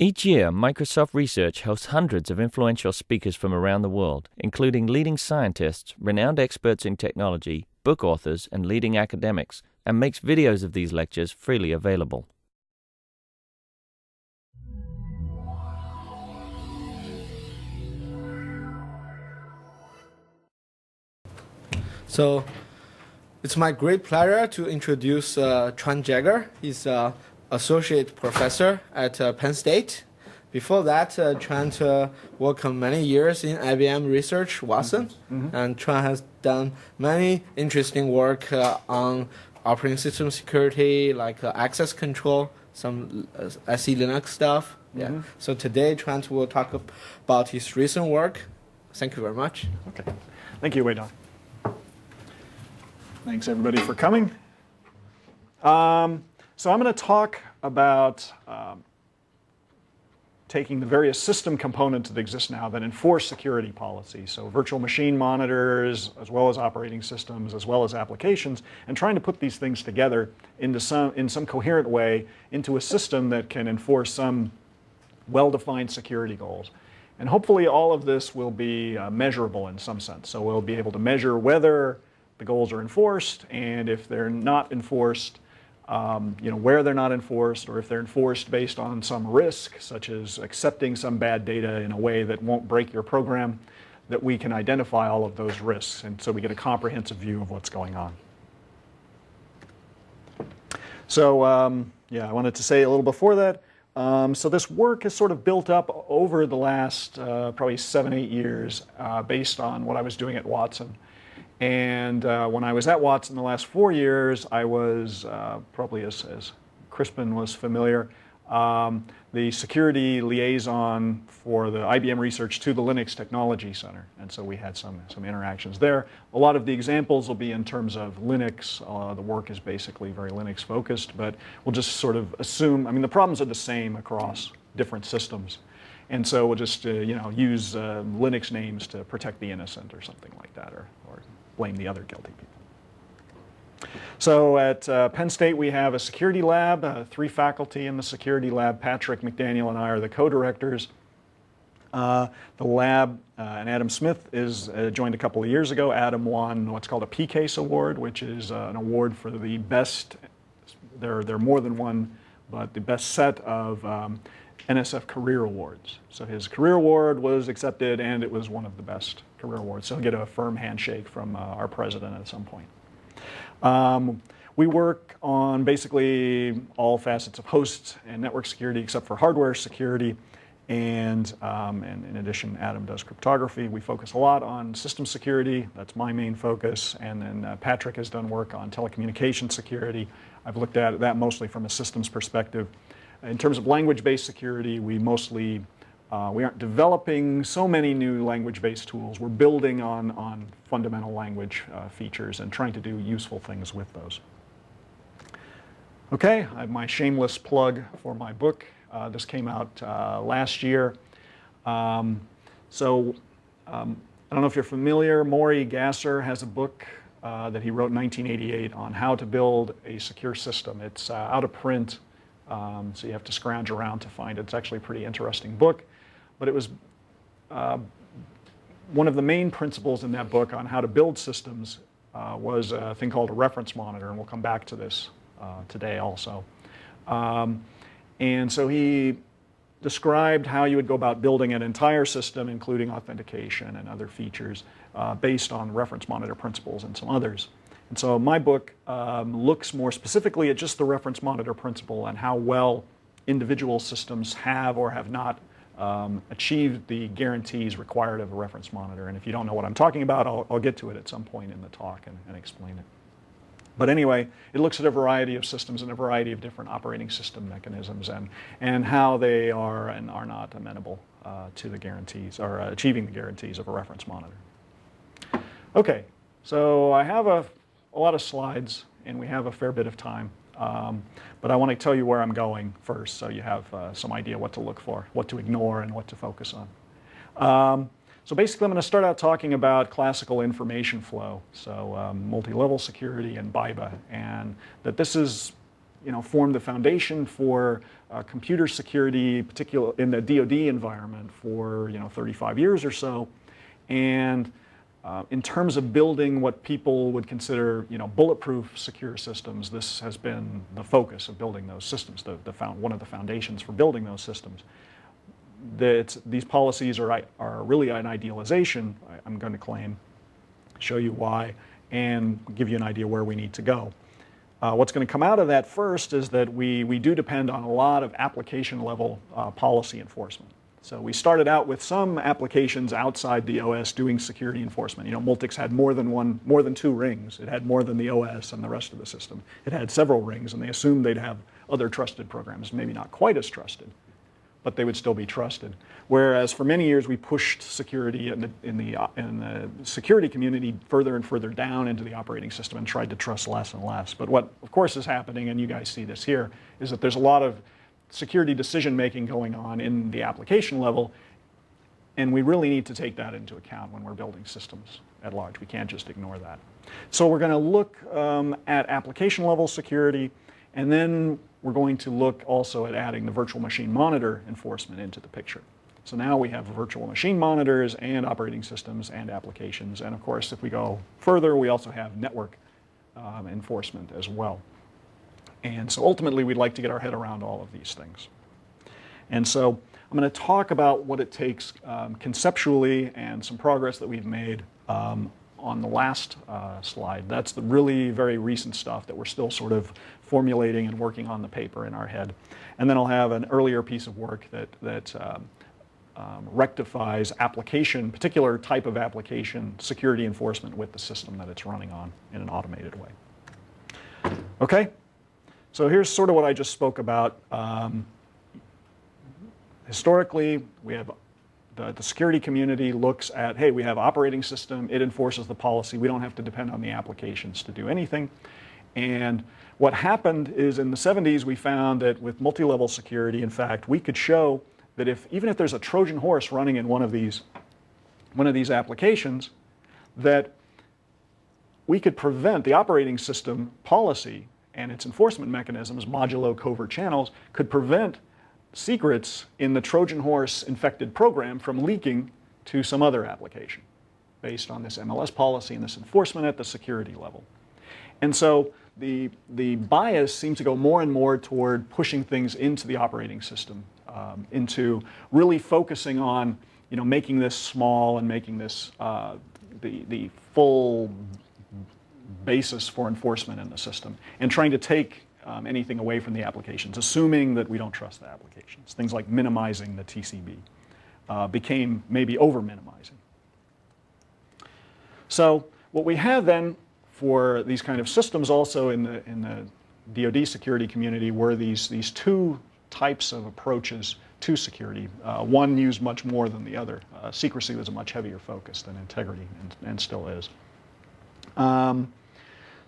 Each year, Microsoft Research hosts hundreds of influential speakers from around the world, including leading scientists, renowned experts in technology, book authors, and leading academics, and makes videos of these lectures freely available. So it's my great pleasure to introduce Chuan Jagger. He's an associate professor at Penn State. Before that, Chuan worked many years in IBM Research, Watson, and Chuan has done many interesting work on operating system security, like access control, some SE Linux stuff. Yeah. So today, Chuan will talk about his recent work. Thank you very much. Okay. Thank you, Wei Dong. Thanks, everybody, for coming. So I'm going to talk about taking the various system components that exist now that enforce security policy, so virtual machine monitors, as well as operating systems, as well as applications, and trying to put these things together in some coherent way into a system that can enforce some well-defined security goals. And hopefully all of this will be measurable in some sense. So we'll be able to measure whether the goals are enforced, and if they're not enforced, where they're not enforced, or if they're enforced based on some risk, such as accepting some bad data in a way that won't break your program, that we can identify all of those risks, and so we get a comprehensive view of what's going on. So I wanted to say a little before that. So this work has sort of built up over the last probably 7-8 years based on what I was doing at Watson. And when I was at Watson the last 4 years, I was probably, as Crispin was familiar, the security liaison for the IBM research to the Linux Technology Center. And so we had some interactions there. A lot of the examples will be in terms of Linux. The work is basically very Linux focused, but we'll just sort of assume, I mean, the problems are the same across different systems. And so we'll just use Linux names to protect the innocent or something like that, or blame the other guilty people. So at Penn State, we have a security lab, 3 faculty in the security lab. Patrick McDaniel and I are the co-directors. The lab, and Adam Smith is joined a couple of years ago. Adam won what's called a PCASE award, which is an award for the best, there are more than one, but the best set of NSF career awards. So his career award was accepted, and it was one of the best career awards. So he'll get a firm handshake from our president at some point. We work on basically all facets of host and network security except for hardware security. And in addition, Adam does cryptography. We focus a lot on system security. That's my main focus. And then Patrick has done work on telecommunication security. I've looked at that mostly from a systems perspective. In terms of language-based security, we aren't developing so many new language-based tools. We're building on fundamental language features and trying to do useful things with those. Okay, I have my shameless plug for my book. This came out last year. I don't know if you're familiar, Maury Gasser has a book that he wrote in 1988 on how to build a secure system. It's out of print. So you have to scrounge around to find it. It's actually a pretty interesting book. But it was one of the main principles in that book on how to build systems was a thing called a reference monitor, and we'll come back to this today also. And so he described how you would go about building an entire system, including authentication and other features, based on reference monitor principles and some others. And so my book looks more specifically at just the reference monitor principle and how well individual systems have or have not achieved the guarantees required of a reference monitor. And if you don't know what I'm talking about, I'll get to it at some point in the talk and explain it. But anyway, it looks at a variety of systems and a variety of different operating system mechanisms and how they are and are not amenable to the guarantees or achieving the guarantees of a reference monitor. Okay, so I have a lot of slides, and we have a fair bit of time. But I want to tell you where I'm going first, so you have some idea what to look for, what to ignore, and what to focus on. So basically, I'm going to start out talking about classical information flow, so multi-level security and BIBA, and that this is formed the foundation for computer security, particularly in the DoD environment, for 35 years or so. And in terms of building what people would consider bulletproof secure systems, this has been the focus of building those systems, one of the foundations for building those systems. These policies are really an idealization, I'm going to claim, show you why, and give you an idea where we need to go. What's going to come out of that first is that we do depend on a lot of application level policy enforcement. So we started out with some applications outside the OS doing security enforcement. Multics had more than 2 rings. It had more than the OS and the rest of the system. It had several rings, and they assumed they'd have other trusted programs, maybe not quite as trusted, but they would still be trusted. Whereas for many years we pushed security in the security community further and further down into the operating system and tried to trust less and less. But what of course is happening, and you guys see this here, is that there's a lot of security decision making going on in the application level, and we really need to take that into account when we're building systems at large. We can't just ignore that. So we're going to look at application level security, and then we're going to look also at adding the virtual machine monitor enforcement into the picture. So now we have virtual machine monitors and operating systems and applications, and of course if we go further we also have network enforcement as well. And so ultimately we'd like to get our head around all of these things. And so I'm going to talk about what it takes conceptually and some progress that we've made on the last slide. That's the really very recent stuff that we're still sort of formulating and working on the paper in our head. And then I'll have an earlier piece of work that rectifies particular type of application security enforcement with the system that it's running on in an automated way. Okay? So here's sort of what I just spoke about. Historically, we have the security community looks at, hey, we have operating system, it enforces the policy, we don't have to depend on the applications to do anything. And what happened is in the 70s we found that with multi-level security, in fact, we could show that even if there's a Trojan horse running in one of these applications, that we could prevent the operating system policy and its enforcement mechanisms, modulo covert channels, could prevent secrets in the Trojan horse infected program from leaking to some other application based on this MLS policy and this enforcement at the security level. And so the bias seems to go more and more toward pushing things into the operating system, into really focusing on making this small and making this the full basis for enforcement in the system, and trying to take anything away from the applications, assuming that we don't trust the applications. Things like minimizing the TCB became maybe over-minimizing. So what we have then for these kind of systems also in the DoD security community were these 2 types of approaches to security. One used much more than the other. Secrecy was a much heavier focus than integrity, and still is.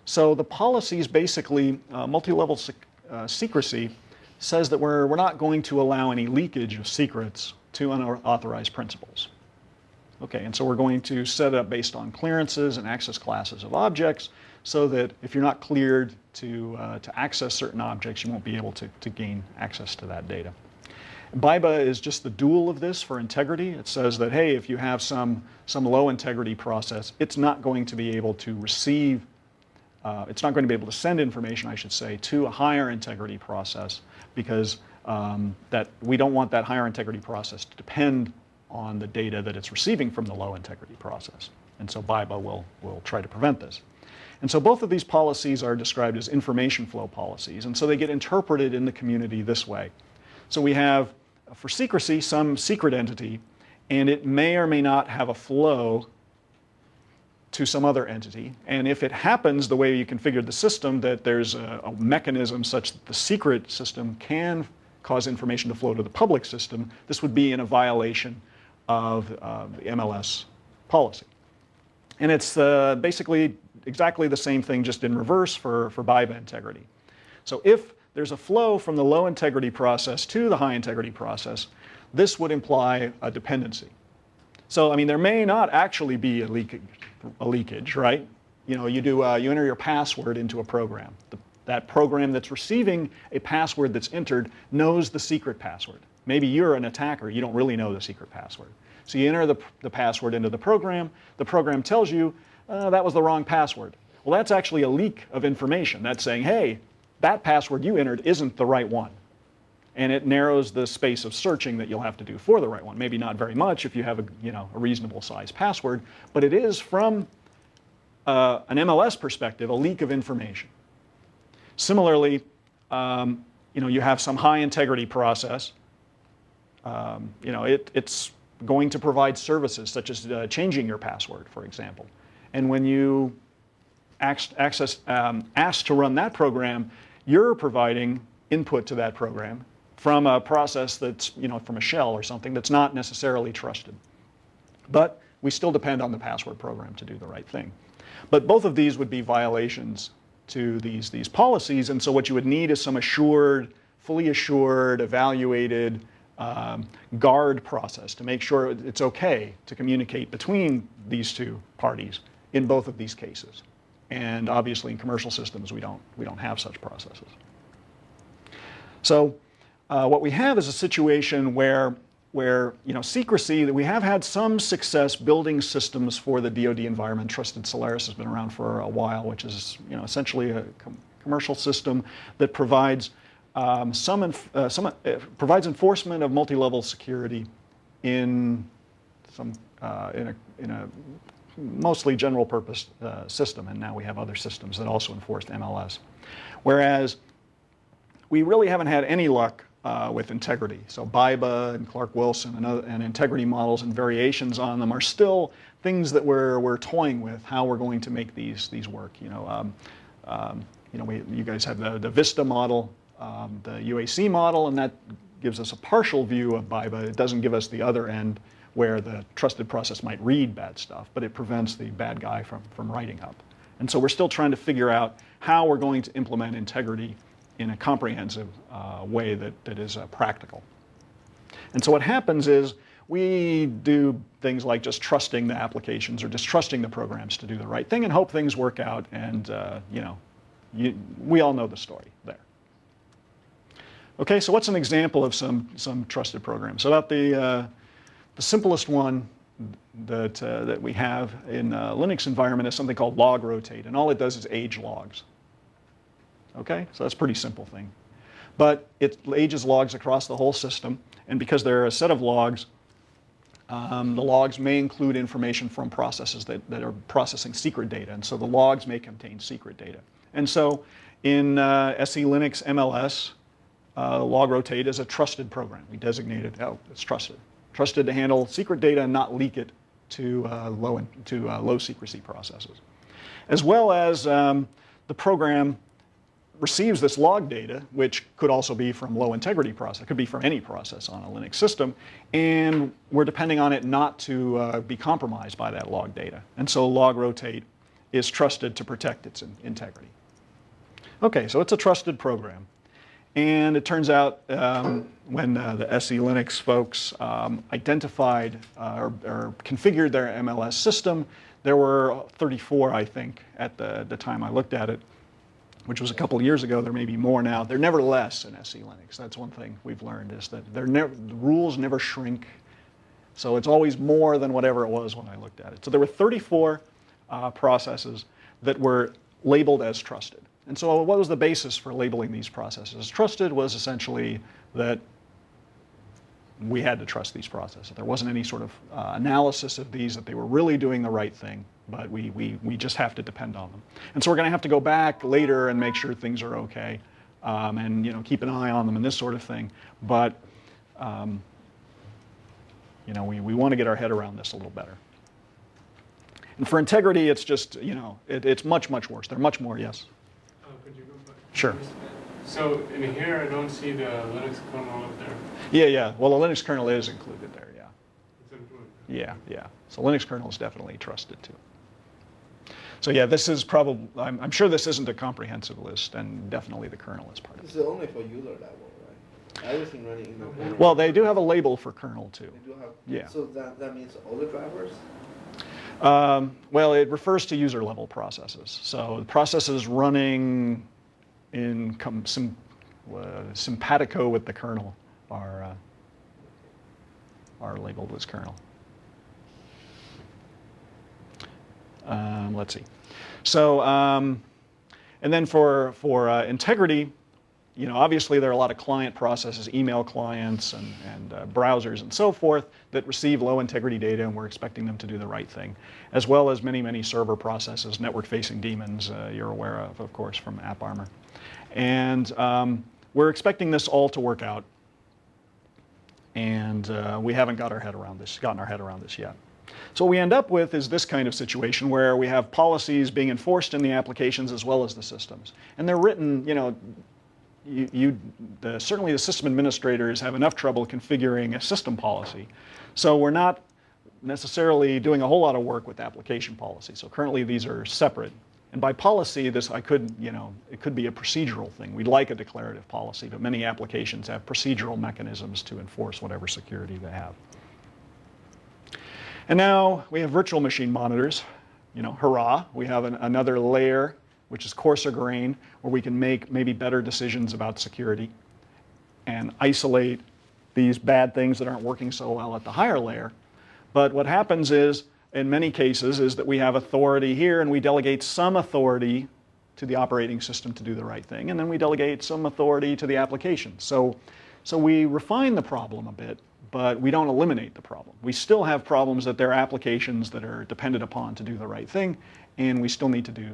So the policies basically, multi-level secrecy says that we're not going to allow any leakage of secrets to unauthorized principals. Okay, and so we're going to set it up based on clearances and access classes of objects, so that if you're not cleared to access certain objects, you won't be able to gain access to that data. BIBA is just the dual of this for integrity. It says that, hey, if you have some low integrity process, it's not going to be able to receive, it's not going to be able to send information, I should say, to a higher integrity process, because that we don't want that higher integrity process to depend on the data that it's receiving from the low integrity process. And so BIBA will try to prevent this. And so both of these policies are described as information flow policies, and so they get interpreted in the community this way. So we have, for secrecy, some secret entity, and it may or may not have a flow to some other entity. And if it happens the way you configured the system, that there's a mechanism such that the secret system can cause information to flow to the public system, this would be in a violation of the MLS policy. And it's basically exactly the same thing, just in reverse for BIBA integrity. So if there's a flow from the low integrity process to the high integrity process, this would imply a dependency. So, I mean, there may not actually be a leakage, right? You know, you enter your password into a program. That program that's receiving a password that's entered knows the secret password. Maybe you're an attacker, you don't really know the secret password. So you enter the password into the program tells you that was the wrong password. Well, that's actually a leak of information. That's saying, hey, that password you entered isn't the right one. And it narrows the space of searching that you'll have to do for the right one. Maybe not very much if you have a reasonable size password, but it is from an MLS perspective a leak of information. Similarly, you have some high integrity process. It's going to provide services such as changing your password, for example. And when you ask to run that program, you're providing input to that program from a process that's, from a shell or something that's not necessarily trusted. But we still depend on the password program to do the right thing. But both of these would be violations to these policies, and so what you would need is some assured, fully assured, evaluated guard process to make sure it's okay to communicate between these two parties in both of these cases. And obviously in commercial systems we don't have such processes. So what we have is a situation where secrecy, that we have had some success building systems for the DoD environment. Trusted Solaris has been around for a while, which is essentially a commercial system that provides provides enforcement of multi-level security in a mostly general purpose system, and now we have other systems that also enforce MLS. Whereas we really haven't had any luck with integrity. So BIBA and Clark Wilson and integrity models and variations on them are still things that we're toying with, how we're going to make these work. You guys have the Vista model, the UAC model, and that gives us a partial view of BIBA. It doesn't give us the other end where the trusted process might read bad stuff, but it prevents the bad guy from writing up. And so we're still trying to figure out how we're going to implement integrity in a comprehensive way that is practical. And so what happens is we do things like just trusting the applications or just trusting the programs to do the right thing and hope things work out, and we all know the story there. Okay, so what's an example of some trusted programs? So about the simplest one that we have in a Linux environment is something called log rotate, and all it does is age logs. Okay, so that's a pretty simple thing. But it ages logs across the whole system, and because they're a set of logs, the logs may include information from processes that are processing secret data, and so the logs may contain secret data. And so in SE Linux MLS, log rotate is a trusted program. We designate it, it's trusted. Trusted to handle secret data and not leak it to low secrecy processes. As well as the program receives this log data, which could also be from low integrity process, could be from any process on a Linux system, and we're depending on it not to be compromised by that log data. And so log rotate is trusted to protect its integrity. Okay, so it's a trusted program. And it turns out when the SE Linux folks identified or configured their MLS system, there were 34, I think, at the time I looked at it, which was a couple of years ago. There may be more now. They're never less in SE Linux. That's one thing we've learned, is that the rules never shrink. So it's always more than whatever it was when I looked at it. So there were 34 processes that were labeled as trusted. And so what was the basis for labeling these processes? Trusted was essentially that we had to trust these processes. There wasn't any sort of analysis of these, that they were really doing the right thing, but we just have to depend on them. And so we're going to have to go back later and make sure things are okay, and keep an eye on them and this sort of thing. But we want to get our head around this a little better. And for integrity, it's just it's much worse. They're much more. Yes. Could you go back? Sure. So in here, I don't see the Linux kernel up there. Yeah. Well, the Linux kernel is included there. Yeah. It's included. Yeah. So Linux kernel is definitely trusted too. So yeah, this is probably, I'm sure this isn't a comprehensive list, and definitely the kernel is part of it. This is only for user level, right? Everything running in the kernel. Well, they do have a label for kernel too. They do have. Yeah. So that means all the drivers? Well, it refers to user level processes. So the processes running simpatico with the kernel are labeled as kernel. Let's see. So, and then for integrity, obviously there are a lot of client processes, email clients and browsers and so forth that receive low integrity data, and we're expecting them to do the right thing, as well as many, many server processes, network-facing daemons you're aware of course, from AppArmor. And we're expecting this all to work out, and we haven't gotten our head around this yet. So what we end up with is this kind of situation where we have policies being enforced in the applications as well as the systems. And they're written, certainly the system administrators have enough trouble configuring a system policy. So we're not necessarily doing a whole lot of work with application policy. So currently these are separate. And by policy, it could be a procedural thing. We'd like a declarative policy, but many applications have procedural mechanisms to enforce whatever security they have. And now we have virtual machine monitors. Hurrah, we have another layer which is coarser grain, where we can make maybe better decisions about security and isolate these bad things that aren't working so well at the higher layer. But what happens is, in many cases, is that we have authority here and we delegate some authority to the operating system to do the right thing, and then we delegate some authority to the application. So we refine the problem a bit, but we don't eliminate the problem. We still have problems that there are applications that are dependent upon to do the right thing, and we still need to do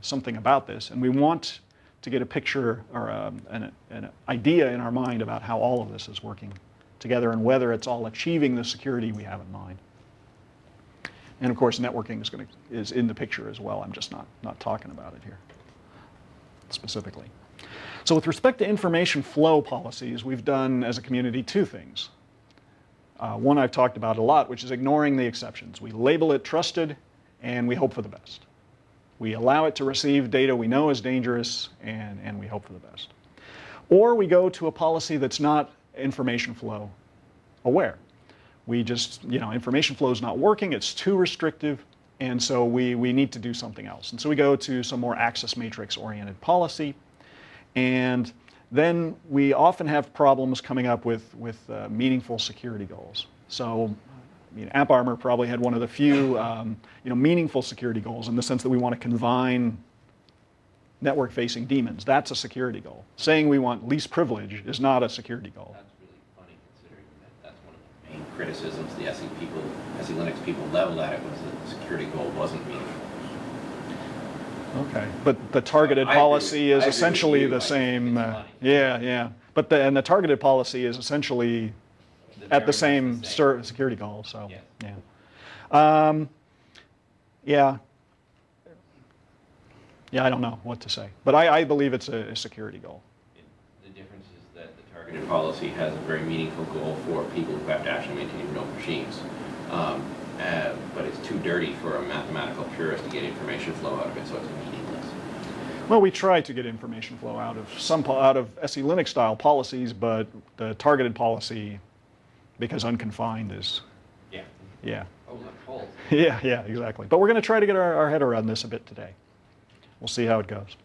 something about this. And we want to get a picture or an idea in our mind about how all of this is working together and whether it's all achieving the security we have in mind. And of course, networking is in the picture as well. I'm just not talking about it here specifically. So with respect to information flow policies, we've done as a community two things. One I've talked about a lot, which is ignoring the exceptions. We label it trusted, and we hope for the best. We allow it to receive data we know is dangerous, and we hope for the best. Or we go to a policy that's not information flow aware. We just, information flow is not working, it's too restrictive, and so we need to do something else. And so we go to some more access matrix oriented policy, and then we often have problems coming up with meaningful security goals. So AppArmor probably had one of the few meaningful security goals in the sense that we want to confine network-facing daemons. That's a security goal. Saying we want least privilege is not a security goal. That's really funny considering that's one of the main criticisms the SE Linux people leveled at it was that the security goal wasn't meaningful. Okay, but the targeted policy is essentially the same. But the targeted policy is essentially at the same security goal. So I don't know what to say, but I believe it's a security goal. The difference is that the targeted policy has a very meaningful goal for people who have to actually maintain real machines. But it's too dirty for a mathematical purist to get information flow out of it, so it's meaningless. Well, we try to get information flow out of SE Linux style policies, but the targeted policy, because unconfined, is yeah. Yeah, exactly. But we're going to try to get our head around this a bit today. We'll see how it goes.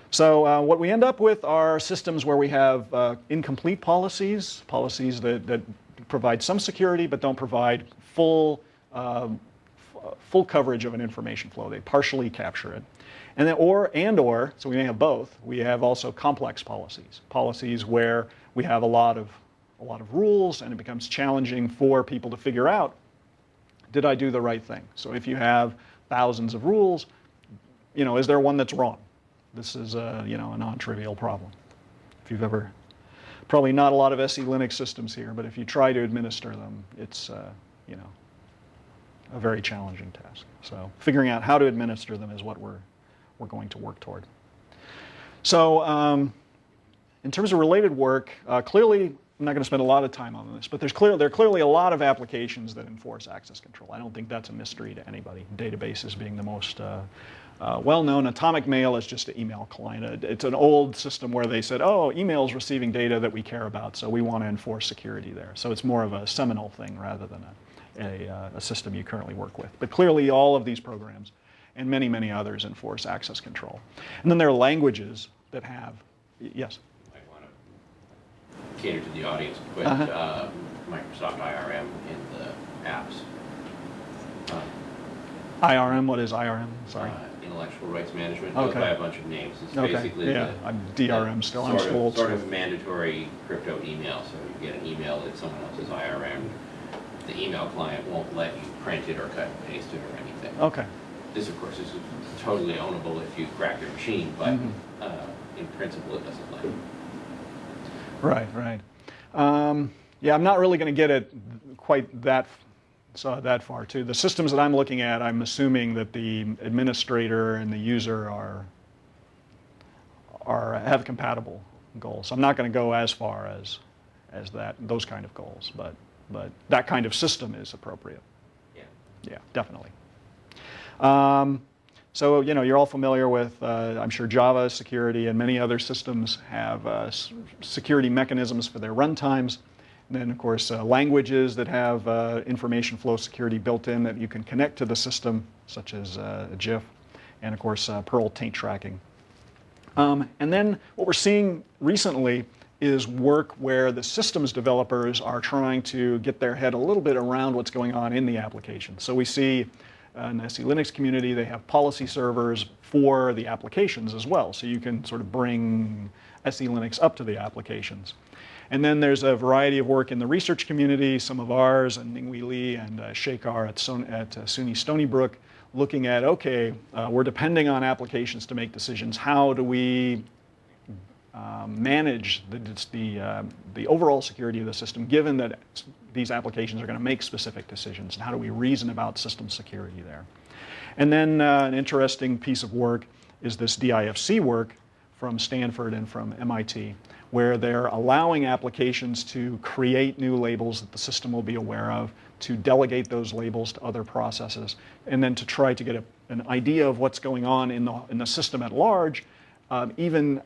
So what we end up with are systems where we have incomplete policies that provide some security but don't provide full coverage of an information flow. They partially capture it. And then or, so we may have both. We have also complex policies where we have a lot of rules, and it becomes challenging for people to figure out, did I do the right thing? So if you have thousands of rules, is there one that's wrong? This is a non-trivial problem. If you've ever, probably not a lot of SE Linux systems here, but if you try to administer them, it's a very challenging task. So figuring out how to administer them is what we're going to work toward. So in terms of related work, clearly I'm not going to spend a lot of time on this, but there are clearly a lot of applications that enforce access control. I don't think that's a mystery to anybody. Databases being the most well-known. Atomic Mail is just an email client. It's an old system where they said, oh, email's receiving data that we care about, so we want to enforce security there. So it's more of a seminal thing rather than a system you currently work with. But clearly all of these programs and many, many others enforce access control. And then there are languages that have, yes? I want to cater to the audience, but Microsoft IRM in the apps. IRM, what is IRM? Sorry. Intellectual rights management goes by a bunch of names. It's basically I'm DRM still. I'm still old sort school. of mandatory crypto email. So you get an email that someone else's IRM. The email client won't let you print it or cut and paste it or anything. Okay. This, of course, is totally ownable if you crack your machine, but in principle, it doesn't let you. Right, right. Yeah, I'm not really going to get it quite that far too. The systems that I'm looking at, I'm assuming that the administrator and the user have compatible goals. So I'm not going to go as far as those kind of goals, but that kind of system is appropriate. Yeah, definitely. So you're all familiar with, I'm sure, Java security, and many other systems have security mechanisms for their runtimes. And then, of course, languages that have information flow security built in that you can connect to the system, such as GIF, and of course, Perl taint tracking. And then what we're seeing recently is work where the systems developers are trying to get their head a little bit around what's going on in the application. So we see in the SE Linux community, they have policy servers for the applications as well. So you can sort of bring SE Linux up to the applications. And then there's a variety of work in the research community, some of ours, and Ninghui Li and Shekar at SUNY Stony Brook, looking at, okay, we're depending on applications to make decisions. How do we manage the overall security of the system, given that these applications are going to make specific decisions? And how do we reason about system security there? And then an interesting piece of work is this DIFC work from Stanford and from MIT, where they're allowing applications to create new labels that the system will be aware of, to delegate those labels to other processes, and then to try to get an idea of what's going on in the system at large, even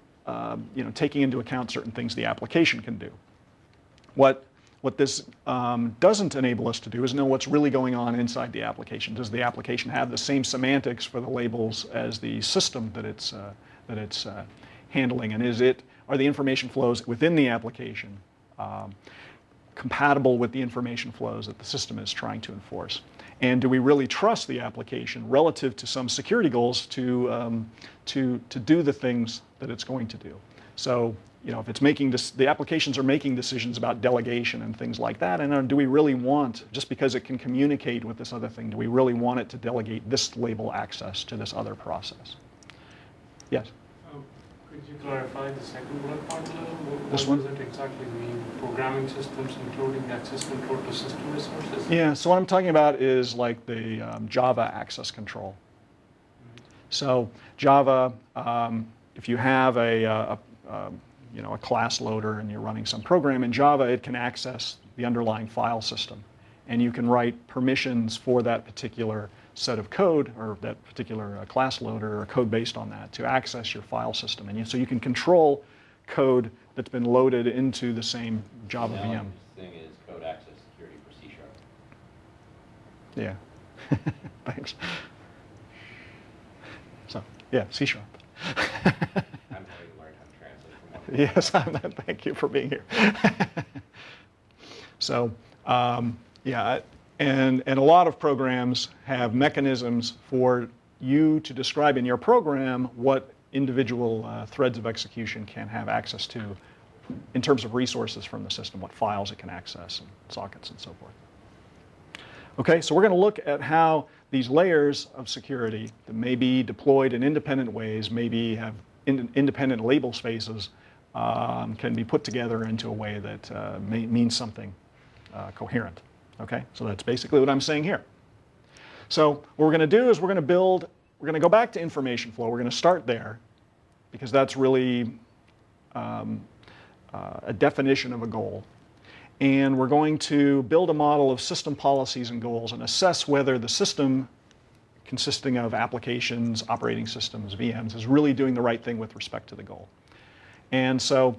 taking into account certain things the application can do. What this doesn't enable us to do is know what's really going on inside the application. Does the application have the same semantics for the labels as the system that it's handling, and are the information flows within the application compatible with the information flows that the system is trying to enforce? And do we really trust the application relative to some security goals to do the things that it's going to do? So, if it's the applications are making decisions about delegation and things like that, and do we really want, just because it can communicate with this other thing, do we really want it to delegate this label access to this other process? Yes? Could you clarify the second bullet point a little? What This one? does it exactly mean? Programming systems including access control to system resources? Yeah, so what I'm talking about is like the Java access control. So Java, if you have a class loader and you're running some program in Java, it can access the underlying file system. And you can write permissions for that particular set of code, or that particular class loader, or code based on that, to access your file system. And so you can control code that's been loaded into the same Java VM. The thing is code access security for C#. Yeah, thanks. So, yeah, C#. I'm having learned how to translate from one. Yes, thank you for being here. So, yeah, and a lot of programs have mechanisms for you to describe in your program what individual threads of execution can have access to in terms of resources from the system, what files it can access, and sockets and so forth. Okay, so we're going to look at how these layers of security that may be deployed in independent ways, maybe have independent label spaces, can be put together into a way that means something coherent. Okay, so that's basically what I'm saying here. So what we're going to do is we're going to go back to information flow. We're going to start there, because that's really a definition of a goal. And we're going to build a model of system policies and goals and assess whether the system, consisting of applications, operating systems, VMs, is really doing the right thing with respect to the goal. And so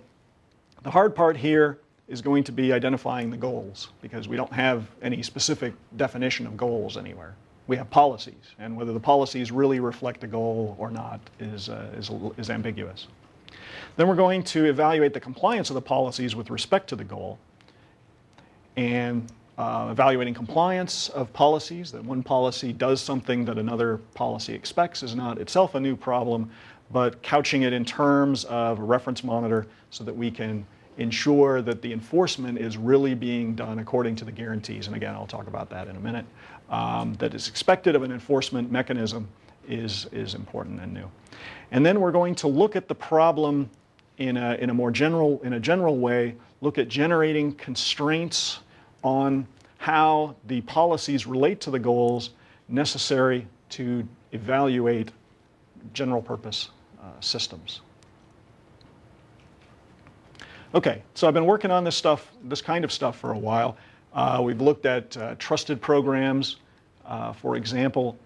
the hard part here is going to be identifying the goals, because we don't have any specific definition of goals anywhere. We have policies, and whether the policies really reflect a goal or not is ambiguous. Then we're going to evaluate the compliance of the policies with respect to the goal, and evaluating compliance of policies, that one policy does something that another policy expects is not itself a new problem, but couching it in terms of a reference monitor so that we can ensure that the enforcement is really being done according to the guarantees. And again, I'll talk about that in a minute. That is expected of an enforcement mechanism is important and new. And then we're going to look at the problem in a general way, look at generating constraints on how the policies relate to the goals necessary to evaluate general purpose systems. Okay, so I've been working on this kind of stuff for a while. We've looked at trusted programs, for example,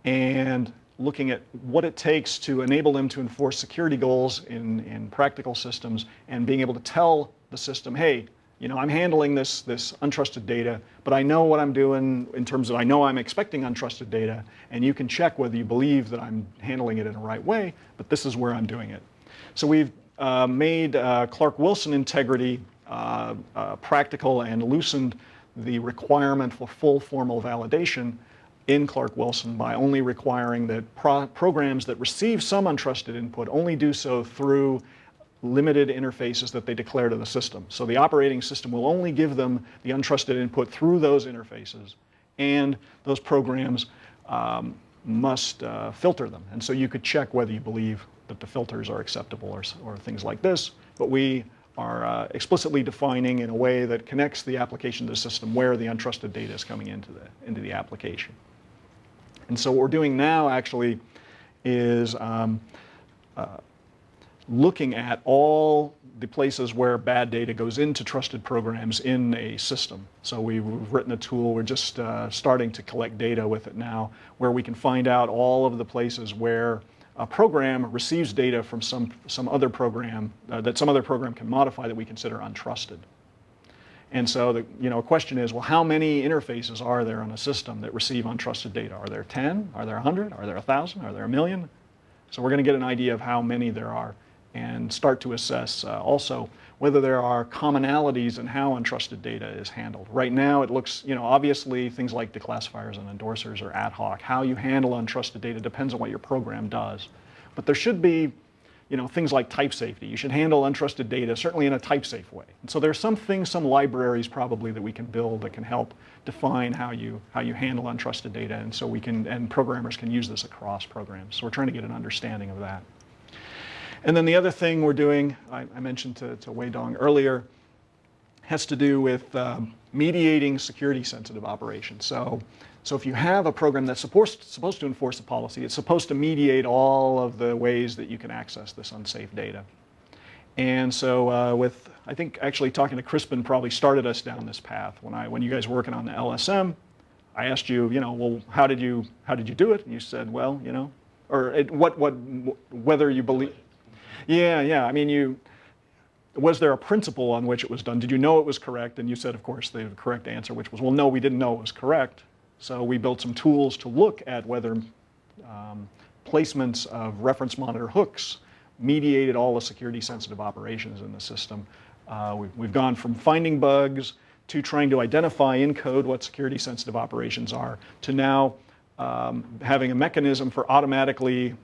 and looking at what it takes to enable them to enforce security goals in practical systems, and being able to tell the system, hey, you know, I'm handling this untrusted data, but I know what I'm doing in terms of I know I'm expecting untrusted data, and you can check whether you believe that I'm handling it in the right way, but this is where I'm doing it. So we've made Clark-Wilson integrity practical and loosened the requirement for full formal validation in Clark-Wilson by only requiring that programs that receive some untrusted input only do so through limited interfaces that they declare to the system. So the operating system will only give them the untrusted input through those interfaces, and those programs must filter them. And so you could check whether you believe that the filters are acceptable or things like this, but we are explicitly defining in a way that connects the application to the system where the untrusted data is coming into the application. And so what we're doing now actually is looking at all the places where bad data goes into trusted programs in a system. So we've written a tool, we're just starting to collect data with it now, where we can find out all of the places where a program receives data from some other program that some other program can modify that we consider untrusted. And so the question is, well, how many interfaces are there on a system that receive untrusted data? Are there 10? Are there 100? Are there 1,000? Are there 1,000,000? So we're going to get an idea of how many there are, and start to assess also whether there are commonalities in how untrusted data is handled. Right now it looks, obviously things like declassifiers and endorsers are ad hoc. How you handle untrusted data depends on what your program does. But there should be, things like type safety. You should handle untrusted data certainly in a type safe way. And so there are some things, some libraries probably that we can build that can help define how you handle untrusted data, and so and programmers can use this across programs. So we're trying to get an understanding of that. And then the other thing we're doing, I mentioned to Wei Dong earlier, has to do with mediating security-sensitive operations. So if you have a program that's supposed to enforce a policy, it's supposed to mediate all of the ways that you can access this unsafe data. And so I think actually talking to Crispin probably started us down this path. When you guys were working on the LSM, I asked you, well, how did you do it? And you said, well, whether you believe. Yeah. I mean, was there a principle on which it was done? Did you know it was correct? And you said, of course, the correct answer, which was, well, no, we didn't know it was correct. So we built some tools to look at whether placements of reference monitor hooks mediated all the security-sensitive operations in the system. We've gone from finding bugs to trying to identify in code what security-sensitive operations are, to now having a mechanism for automatically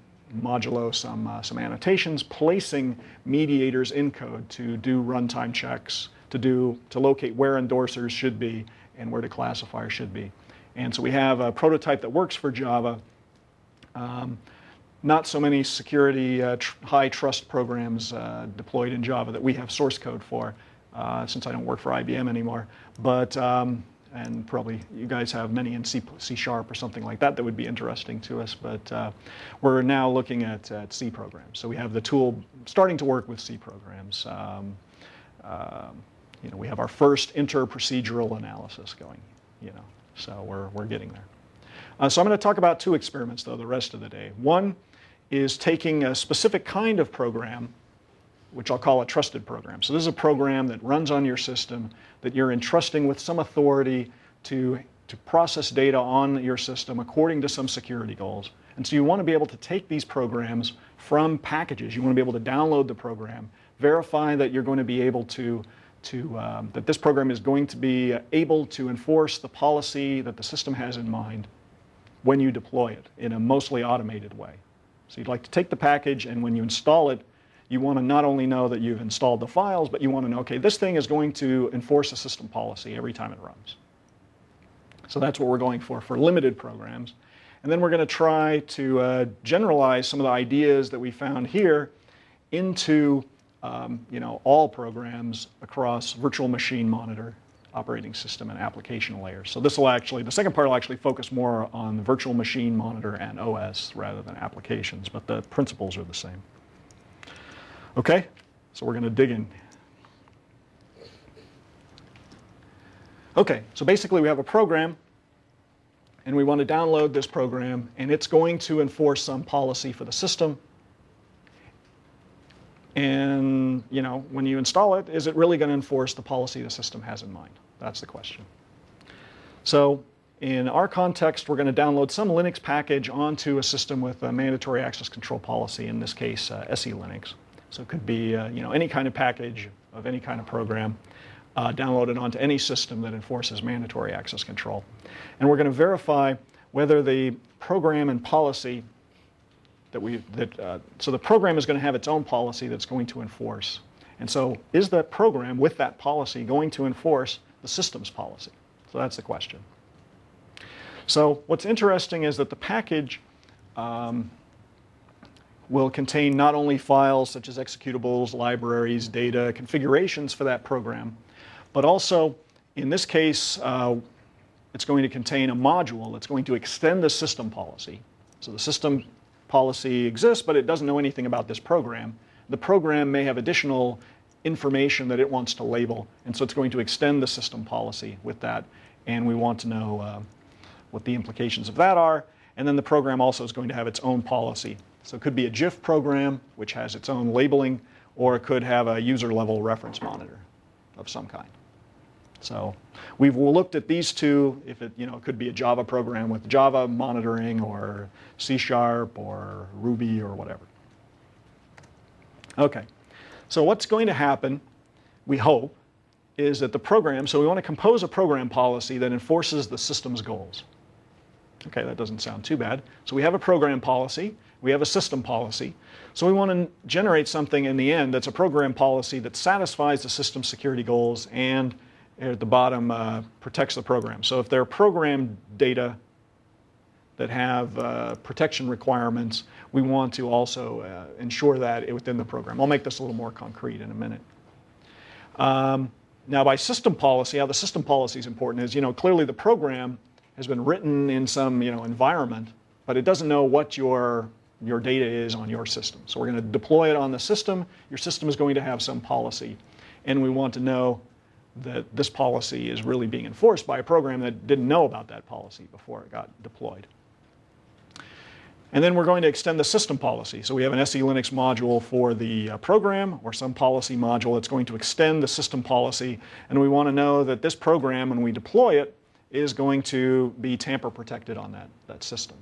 modulo some annotations, placing mediators in code to do runtime checks, to locate where endorsers should be and where declassifiers should be. And so we have a prototype that works for Java. Not so many security high trust programs deployed in Java that we have source code for, since I don't work for IBM anymore. But and probably you guys have many in C# or something like that would be interesting to us. But we're now looking at C programs. So we have the tool starting to work with C programs. We have our first inter-procedural analysis going. So we're getting there. So I'm going to talk about two experiments, though, the rest of the day. One is taking a specific kind of program, which I'll call a trusted program. So this is a program that runs on your system that you're entrusting with some authority to process data on your system according to some security goals. And so you want to be able to take these programs from packages. You want to be able to download the program, verify that you're going to be able to that this program is going to be able to enforce the policy that the system has in mind when you deploy it in a mostly automated way. So you'd like to take the package, and when you install it, you want to not only know that you've installed the files, but you want to know, okay, this thing is going to enforce a system policy every time it runs. So that's what we're going for limited programs. And then we're going to try to generalize some of the ideas that we found here into all programs across virtual machine monitor, operating system, and application layers. So this will actually, the second part will actually focus more on the virtual machine monitor and OS rather than applications, but the principles are the same. Okay, so we're going to dig in. Okay, so basically we have a program, and we want to download this program, and it's going to enforce some policy for the system. And when you install it, is it really going to enforce the policy the system has in mind? That's the question. So in our context, we're going to download some Linux package onto a system with a mandatory access control policy, in this case, SE Linux. So it could be any kind of package of any kind of program downloaded onto any system that enforces mandatory access control. And we're going to verify whether the program and policy so the program is going to have its own policy that's going to enforce. And so is that program with that policy going to enforce the system's policy? So that's the question. So what's interesting is that the package will contain not only files such as executables, libraries, data, configurations for that program, but also, in this case, it's going to contain a module that's going to extend the system policy. So the system policy exists, but it doesn't know anything about this program. The program may have additional information that it wants to label, and so it's going to extend the system policy with that, and we want to know what the implications of that are. And then the program also is going to have its own policy. So it could be a GIF program, which has its own labeling, or it could have a user-level reference monitor of some kind. So we've looked at these two. If it could be a Java program with Java monitoring, or C# or Ruby or whatever. Okay, so what's going to happen, we hope, is that the program, so we want to compose a program policy that enforces the system's goals. Okay, that doesn't sound too bad. So we have a program policy, we have a system policy. So we want to generate something in the end that's a program policy that satisfies the system's security goals and at the bottom protects the program. So if there are program data that have protection requirements, we want to also ensure that within the program. I'll make this a little more concrete in a minute. Now by system policy, how the system policy is important is, clearly the program has been written in some environment, but it doesn't know what your data is on your system. So we're going to deploy it on the system. Your system is going to have some policy, and we want to know that this policy is really being enforced by a program that didn't know about that policy before it got deployed. And then we're going to extend the system policy. So we have an SE Linux module for the program, or some policy module that's going to extend the system policy, and we want to know that this program, when we deploy it, is going to be tamper protected on that system.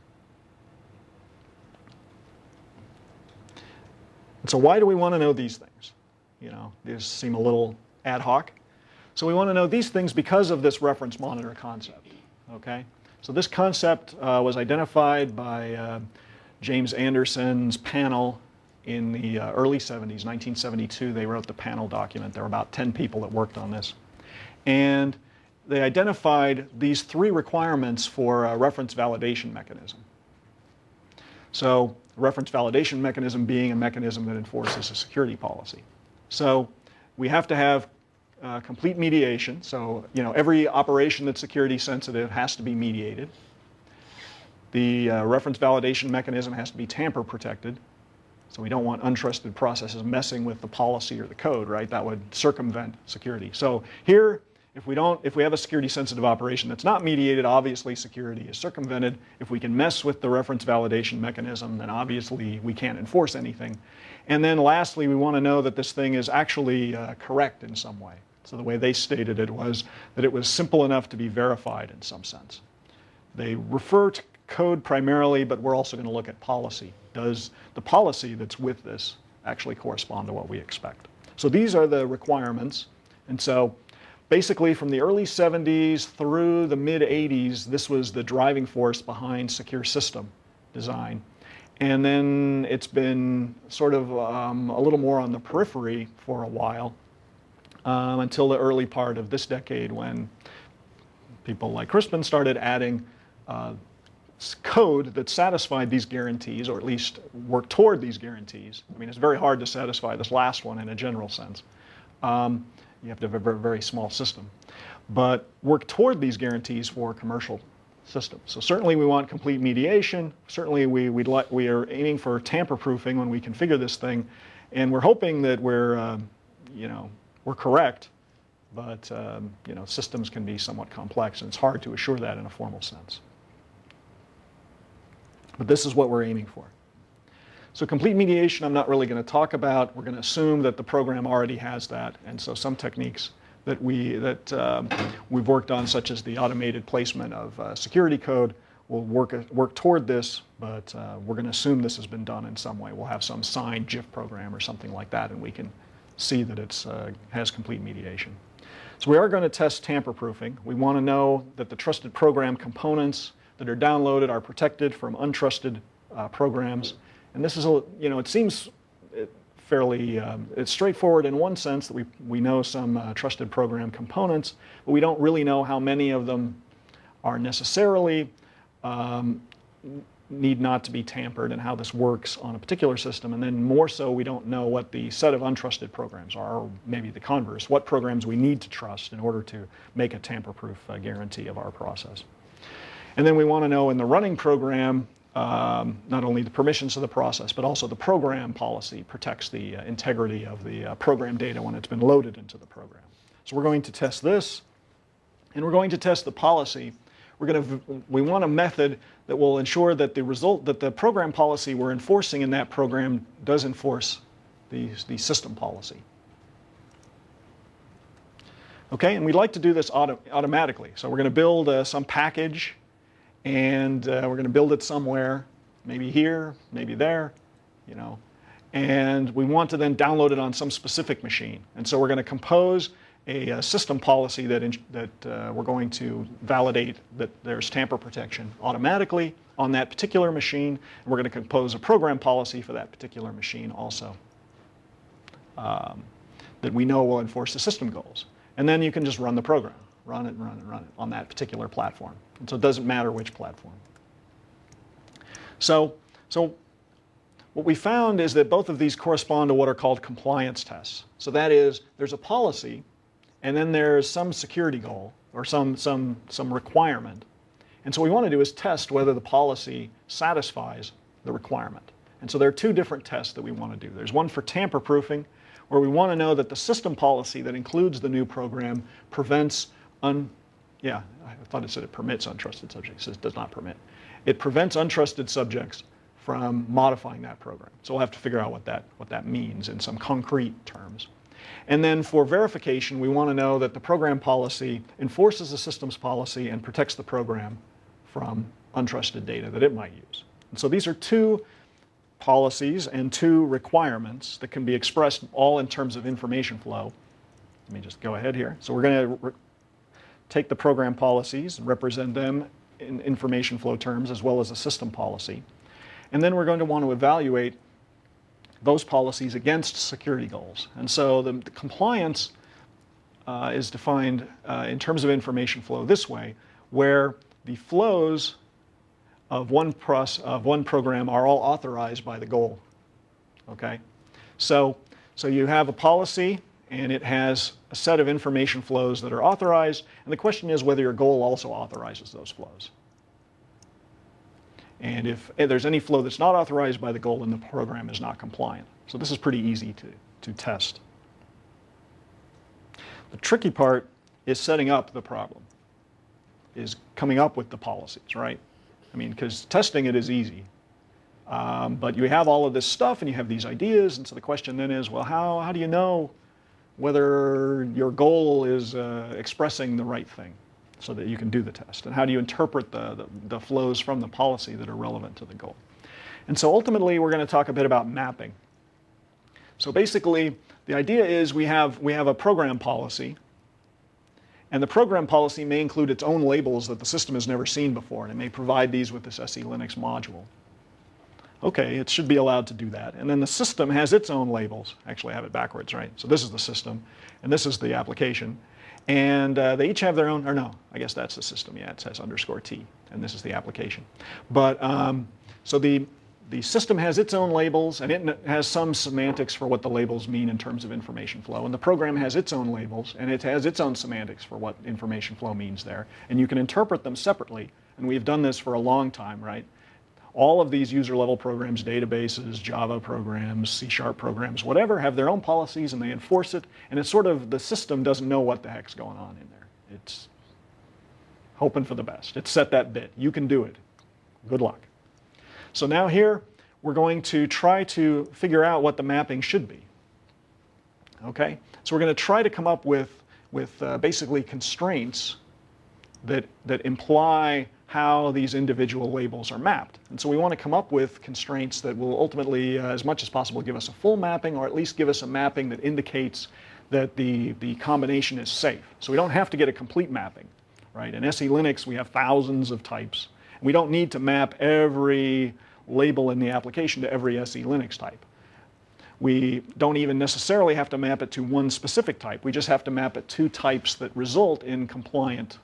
And so why do we want to know these things? These seem a little ad hoc. So we want to know these things because of this reference monitor concept. Okay? So this concept was identified by James Anderson's panel in the early 70s, 1972. They wrote the panel document. There were about 10 people that worked on this. And they identified these 3 requirements for a reference validation mechanism. So reference validation mechanism being a mechanism that enforces a security policy. So we have to have complete mediation. So every operation that's security sensitive has to be mediated. The reference validation mechanism has to be tamper protected. So we don't want untrusted processes messing with the policy or the code, right? That would circumvent security. So here, if we have a security sensitive operation that's not mediated, obviously security is circumvented. If we can mess with the reference validation mechanism, then obviously we can't enforce anything. And then lastly, we want to know that this thing is actually correct in some way. So the way they stated it was that it was simple enough to be verified in some sense. They refer to code primarily, but we're also going to look at policy. Does the policy that's with this actually correspond to what we expect? So these are the requirements. And so basically from the early 70s through the mid 80s, this was the driving force behind secure system design. And then it's been sort of a little more on the periphery for a while until the early part of this decade when people like Crispin started adding code that satisfied these guarantees, or at least worked toward these guarantees. I mean, it's very hard to satisfy this last one in a general sense. You have to have a very, very small system. But work toward these guarantees for commercial systems. So certainly we want complete mediation. Certainly we are aiming for tamper-proofing when we configure this thing. And we're hoping that we're correct. But systems can be somewhat complex, and it's hard to assure that in a formal sense. But this is what we're aiming for. So complete mediation I'm not really going to talk about. We're going to assume that the program already has that. And so some techniques that we've worked on, such as the automated placement of security code, will work toward this, but we're going to assume this has been done in some way. We'll have some signed GIF program or something like that, and we can see that it has complete mediation. So we are going to test tamper-proofing. We want to know that the trusted program components that are downloaded are protected from untrusted programs. And this is, it seems fairly it's straightforward in one sense that we know some trusted program components, but we don't really know how many of them are necessarily need not to be tampered and how this works on a particular system. And then more so, we don't know what the set of untrusted programs are, or maybe the converse, what programs we need to trust in order to make a tamper-proof guarantee of our process. And then we want to know in the running program, not only the permissions of the process, but also the program policy protects the integrity of the program data when it's been loaded into the program. So we're going to test this, and we're going to test the policy. We want a method that will ensure that the program policy we're enforcing in that program does enforce the system policy. Okay, and we'd like to do this automatically. So we're going to build some package, and we're going to build it somewhere, maybe here, maybe there, and we want to then download it on some specific machine. And so we're going to compose a system policy that we're going to validate that there's tamper protection automatically on that particular machine. And we're going to compose a program policy for that particular machine also that we know will enforce the system goals. And then you can just run the program, run it on that particular platform. And so it doesn't matter which platform. So what we found is that both of these correspond to what are called compliance tests. So that is, there's a policy, and then there's some security goal or some requirement. And so what we want to do is test whether the policy satisfies the requirement. And so there are two different tests that we want to do. There's one for tamper-proofing, where we want to know that the system policy that includes the new program prevents I thought it said it permits untrusted subjects. It does not permit. It prevents untrusted subjects from modifying that program. So we'll have to figure out what that means in some concrete terms. And then for verification, we want to know that the program policy enforces the system's policy and protects the program from untrusted data that it might use. And so these are two policies and two requirements that can be expressed all in terms of information flow. Let me just go ahead here. So we're going to take the program policies and represent them in information flow terms as well as a system policy. And then we're going to want to evaluate those policies against security goals. And so the compliance is defined in terms of information flow this way, where the flows of one program are all authorized by the goal. Okay? So you have a policy, and it has a set of information flows that are authorized, and the question is whether your goal also authorizes those flows. And if there's any flow that's not authorized by the goal, then the program is not compliant. So this is pretty easy to test. The tricky part is setting up the problem, is coming up with the policies, right? I mean, because testing it is easy. But you have all of this stuff, and you have these ideas, and so the question then is, well, how do you know whether your goal is expressing the right thing? so that you can do the test? And how do you interpret the flows from the policy that are relevant to the goal? And so ultimately, we're going to talk a bit about mapping. So basically, the idea is we have a program policy, and the program policy may include its own labels that the system has never seen before, and it may provide these with this SE Linux module. Okay, it should be allowed to do that. And then the system has its own labels. Actually, I have it backwards, right? So this is the system, and this is the application. And they each have their own, or no, I guess that's the system. Yeah, it says _T, and this is the application. But so the system has its own labels, and it has some semantics for what the labels mean in terms of information flow. And the program has its own labels, and it has its own semantics for what information flow means there. And you can interpret them separately. And we've done this for a long time, right? All of these user-level programs, databases, Java programs, C# programs, whatever, have their own policies, and they enforce it. And it's sort of, the system doesn't know what the heck's going on in there. It's hoping for the best. It's set that bit. You can do it. Good luck. So now here, we're going to try to figure out what the mapping should be. Okay? So we're going to try to come up with basically constraints that imply how these individual labels are mapped. And so we want to come up with constraints that will ultimately, as much as possible, give us a full mapping, or at least give us a mapping that indicates that the combination is safe. So we don't have to get a complete mapping, right? In SE Linux, we have thousands of types. We don't need to map every label in the application to every SE Linux type. We don't even necessarily have to map it to one specific type. We just have to map it to types that result in compliant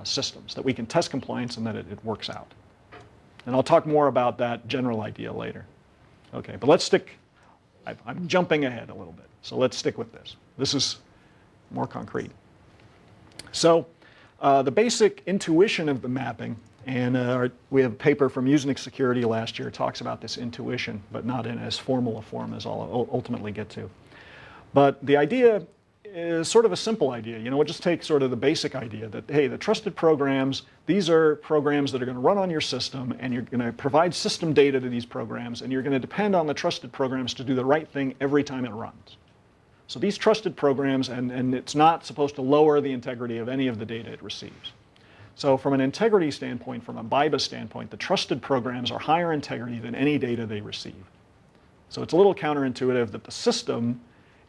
systems, that we can test compliance and that it works out. And I'll talk more about that general idea later. Okay, but let's stick, I'm jumping ahead a little bit, so let's stick with this. This is more concrete. So the basic intuition of the mapping, and we have a paper from Unix Security last year, talks about this intuition, but not in as formal a form as I'll ultimately get to. But the idea is sort of a simple idea. You know, we'll just take sort of the basic idea that, hey, the trusted programs, these are programs that are going to run on your system, and you're going to provide system data to these programs, and you're going to depend on the trusted programs to do the right thing every time it runs. So these trusted programs, and it's not supposed to lower the integrity of any of the data it receives. So from an integrity standpoint, from a BIBA standpoint, the trusted programs are higher integrity than any data they receive. So it's a little counterintuitive that the system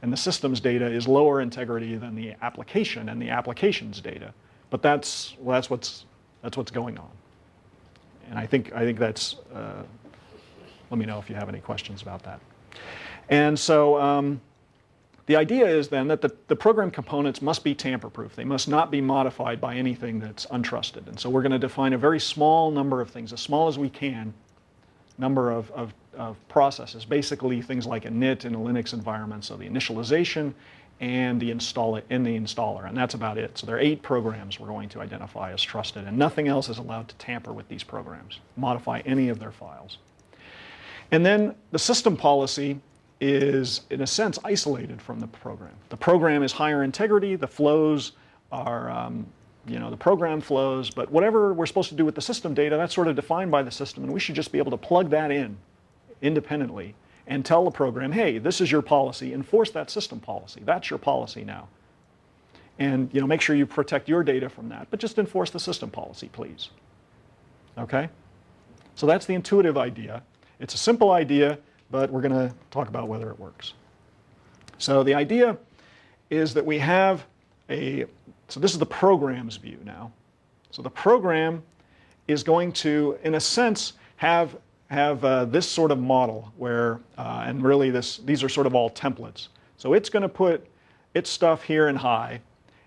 and the system's data is lower integrity than the application and the application's data. But that's what's going on. And I think that's, let me know if you have any questions about that. And so the idea is then that the program components must be tamper-proof. They must not be modified by anything that's untrusted. And so we're going to define a very small number of things, as small as we can, number of processes, basically things like init in a Linux environment, so the initialization and the installer, and that's about it. So there are 8 programs we're going to identify as trusted, and nothing else is allowed to tamper with these programs, modify any of their files. And then the system policy is, in a sense, isolated from the program. The program is higher integrity, the flows are the program flows, but whatever we're supposed to do with the system data, that's sort of defined by the system, and we should just be able to plug that in independently and tell the program, hey, this is your policy, enforce that system policy. That's your policy now. And make sure you protect your data from that, but just enforce the system policy, please. Okay? So that's the intuitive idea. It's a simple idea, but we're going to talk about whether it works. So the idea is that we have so this is the program's view now. So the program is going to, in a sense, have this sort of model where, and really these are sort of all templates. So it's going to put its stuff here in high,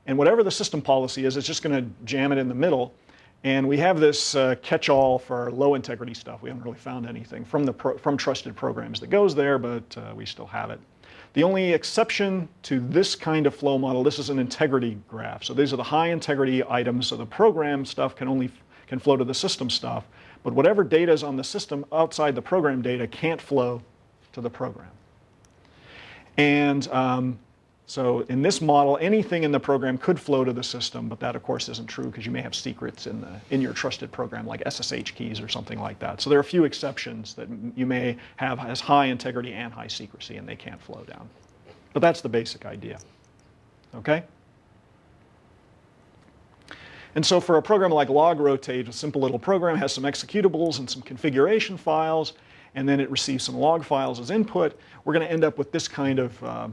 and whatever the system policy is, it's just going to jam it in the middle. And we have this catch-all for low integrity stuff. We haven't really found anything from trusted programs that goes there, but we still have it. The only exception to this kind of flow model, this is an integrity graph. So these are the high integrity items. So the program stuff can flow to the system stuff, but whatever data is on the system outside the program data can't flow to the program. And so in this model, anything in the program could flow to the system, but that of course isn't true because you may have secrets in your trusted program, like SSH keys or something like that. So there are a few exceptions that you may have as high integrity and high secrecy, and they can't flow down. But that's the basic idea. Okay? And so for a program like log-rotate, a simple little program has some executables and some configuration files, and then it receives some log files as input. We're going to end up with this kind of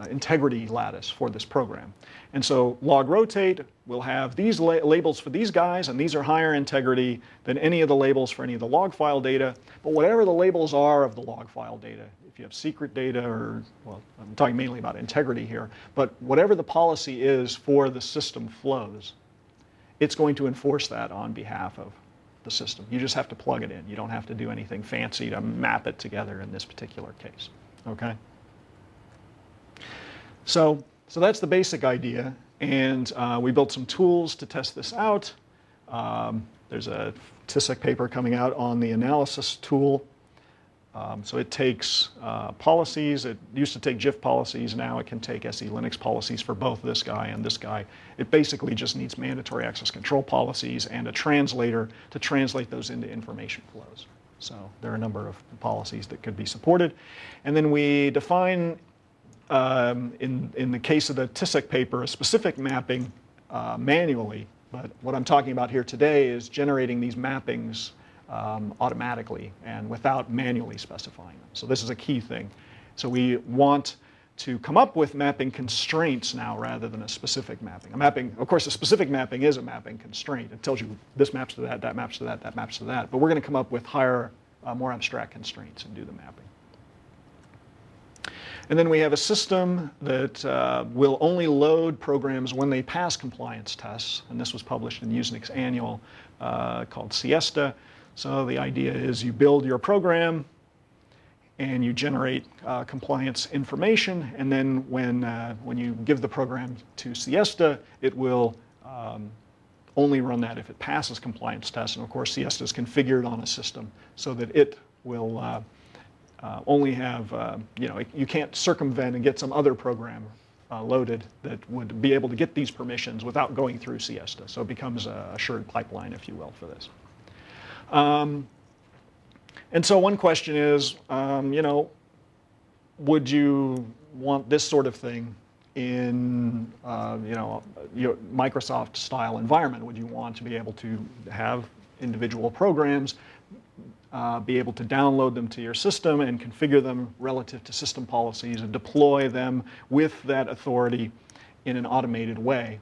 integrity lattice for this program. And so log-rotate will have these labels for these guys, and these are higher integrity than any of the labels for any of the log file data. But whatever the labels are of the log file data, if you have secret data or, well, I'm talking mainly about integrity here, but whatever the policy is for the system flows, it's going to enforce that on behalf of the system. You just have to plug it in. You don't have to do anything fancy to map it together in this particular case. Okay? So that's the basic idea, and we built some tools to test this out. There's a TISIC paper coming out on the analysis tool. So it takes policies. It used to take GIF policies. Now it can take SE Linux policies for both this guy and this guy. It basically just needs mandatory access control policies and a translator to translate those into information flows. So there are a number of policies that could be supported. And then we define, in the case of the TISIC paper, a specific mapping manually. But what I'm talking about here today is generating these mappings automatically and without manually specifying them. So this is a key thing. So we want to come up with mapping constraints now rather than a specific mapping. A mapping, of course, a specific mapping is a mapping constraint. It tells you this maps to that, that maps to that, that maps to that. But we're going to come up with higher, more abstract constraints and do the mapping. And then we have a system that will only load programs when they pass compliance tests. And this was published in Usenix Annual called Siesta. So the idea is you build your program and you generate compliance information. And then when you give the program to Siesta, it will only run that if it passes compliance tests. And of course, Siesta is configured on a system so that it will only have, you can't circumvent and get some other program loaded that would be able to get these permissions without going through Siesta. So it becomes a assured pipeline, if you will, for this. And so one question is, would you want this sort of thing in, your Microsoft-style environment? Would you want to be able to have individual programs, be able to download them to your system and configure them relative to system policies and deploy them with that authority in an automated way?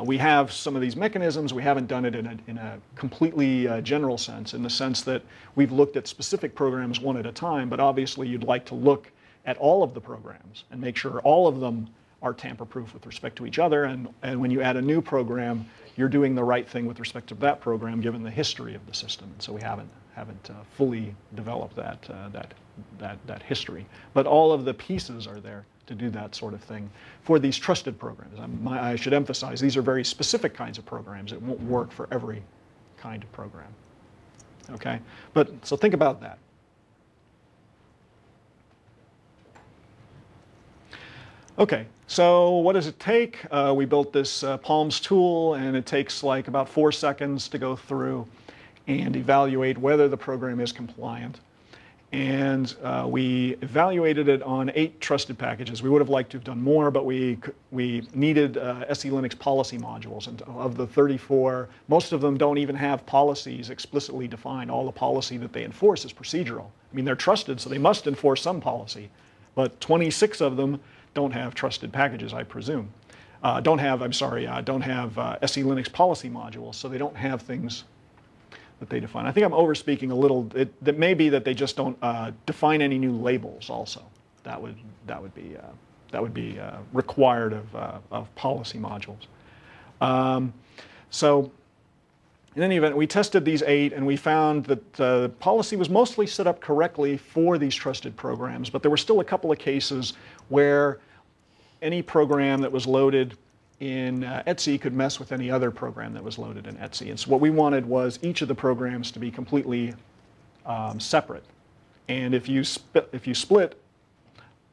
We have some of these mechanisms. We haven't done it in a completely general sense, in the sense that we've looked at specific programs one at a time, but obviously you'd like to look at all of the programs and make sure all of them are tamper-proof with respect to each other, and when you add a new program, you're doing the right thing with respect to that program given the history of the system. And so we haven't fully developed that history. But all of the pieces are there to do that sort of thing for these trusted programs. I should emphasize, these are very specific kinds of programs. It won't work for every kind of program. Okay? So think about that. Okay, so what does it take? We built this Palms tool, and it takes like about 4 seconds to go through and evaluate whether the program is compliant. And we evaluated it on 8 trusted packages. We would have liked to have done more, but we needed SE Linux policy modules. And of the 34, most of them don't even have policies explicitly defined. All the policy that they enforce is procedural. I mean, they're trusted, so they must enforce some policy. But 26 of them don't have trusted packages, I presume. Don't have SE Linux policy modules, so they don't have things that they define. I think I'm overspeaking a little. That may be that they just don't define any new labels. Also, that would be required of policy modules. So, in any event, we tested these 8, and we found that the policy was mostly set up correctly for these trusted programs, but there were still a couple of cases where any program that was loaded in Etsy could mess with any other program that was loaded in Etsy. And so what we wanted was each of the programs to be completely separate. And if you split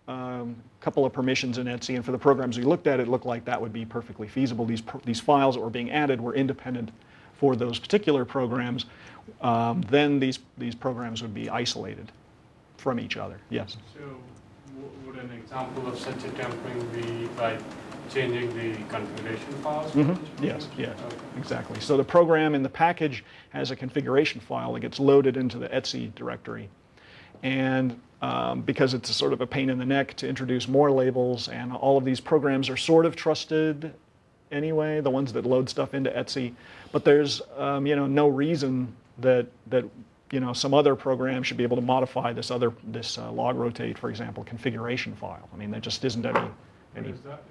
a couple of permissions in Etsy, and for the programs we looked at, it looked like that would be perfectly feasible. These files that were being added were independent for those particular programs. Then these programs would be isolated from each other. Yes? So would an example of such a tampering be like changing the configuration files? Yes, yeah, Okay. exactly. So the program in the package has a configuration file that gets loaded into the etc directory. And because it's a sort of a pain in the neck to introduce more labels, and all of these programs are sort of trusted anyway, the ones that load stuff into etc. But there's no reason that some other program should be able to modify this log rotate, for example, configuration file. I mean, there just isn't any. Isn't that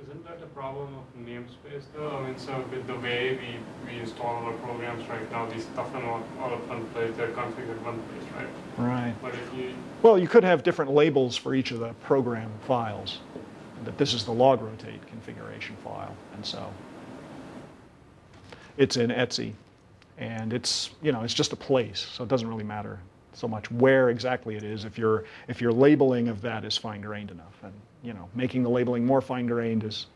a problem of namespace though? I mean, so with the way we install our programs right now, these stuff in all of one place, they're configured one place, right? Right. But if you Well, you could have different labels for each of the program files. That this is the log rotate configuration file, and so it's in etc. And it's just a place, so it doesn't really matter so much where exactly it is if your labeling of that is fine-grained enough. And making the labeling more fine-grained is,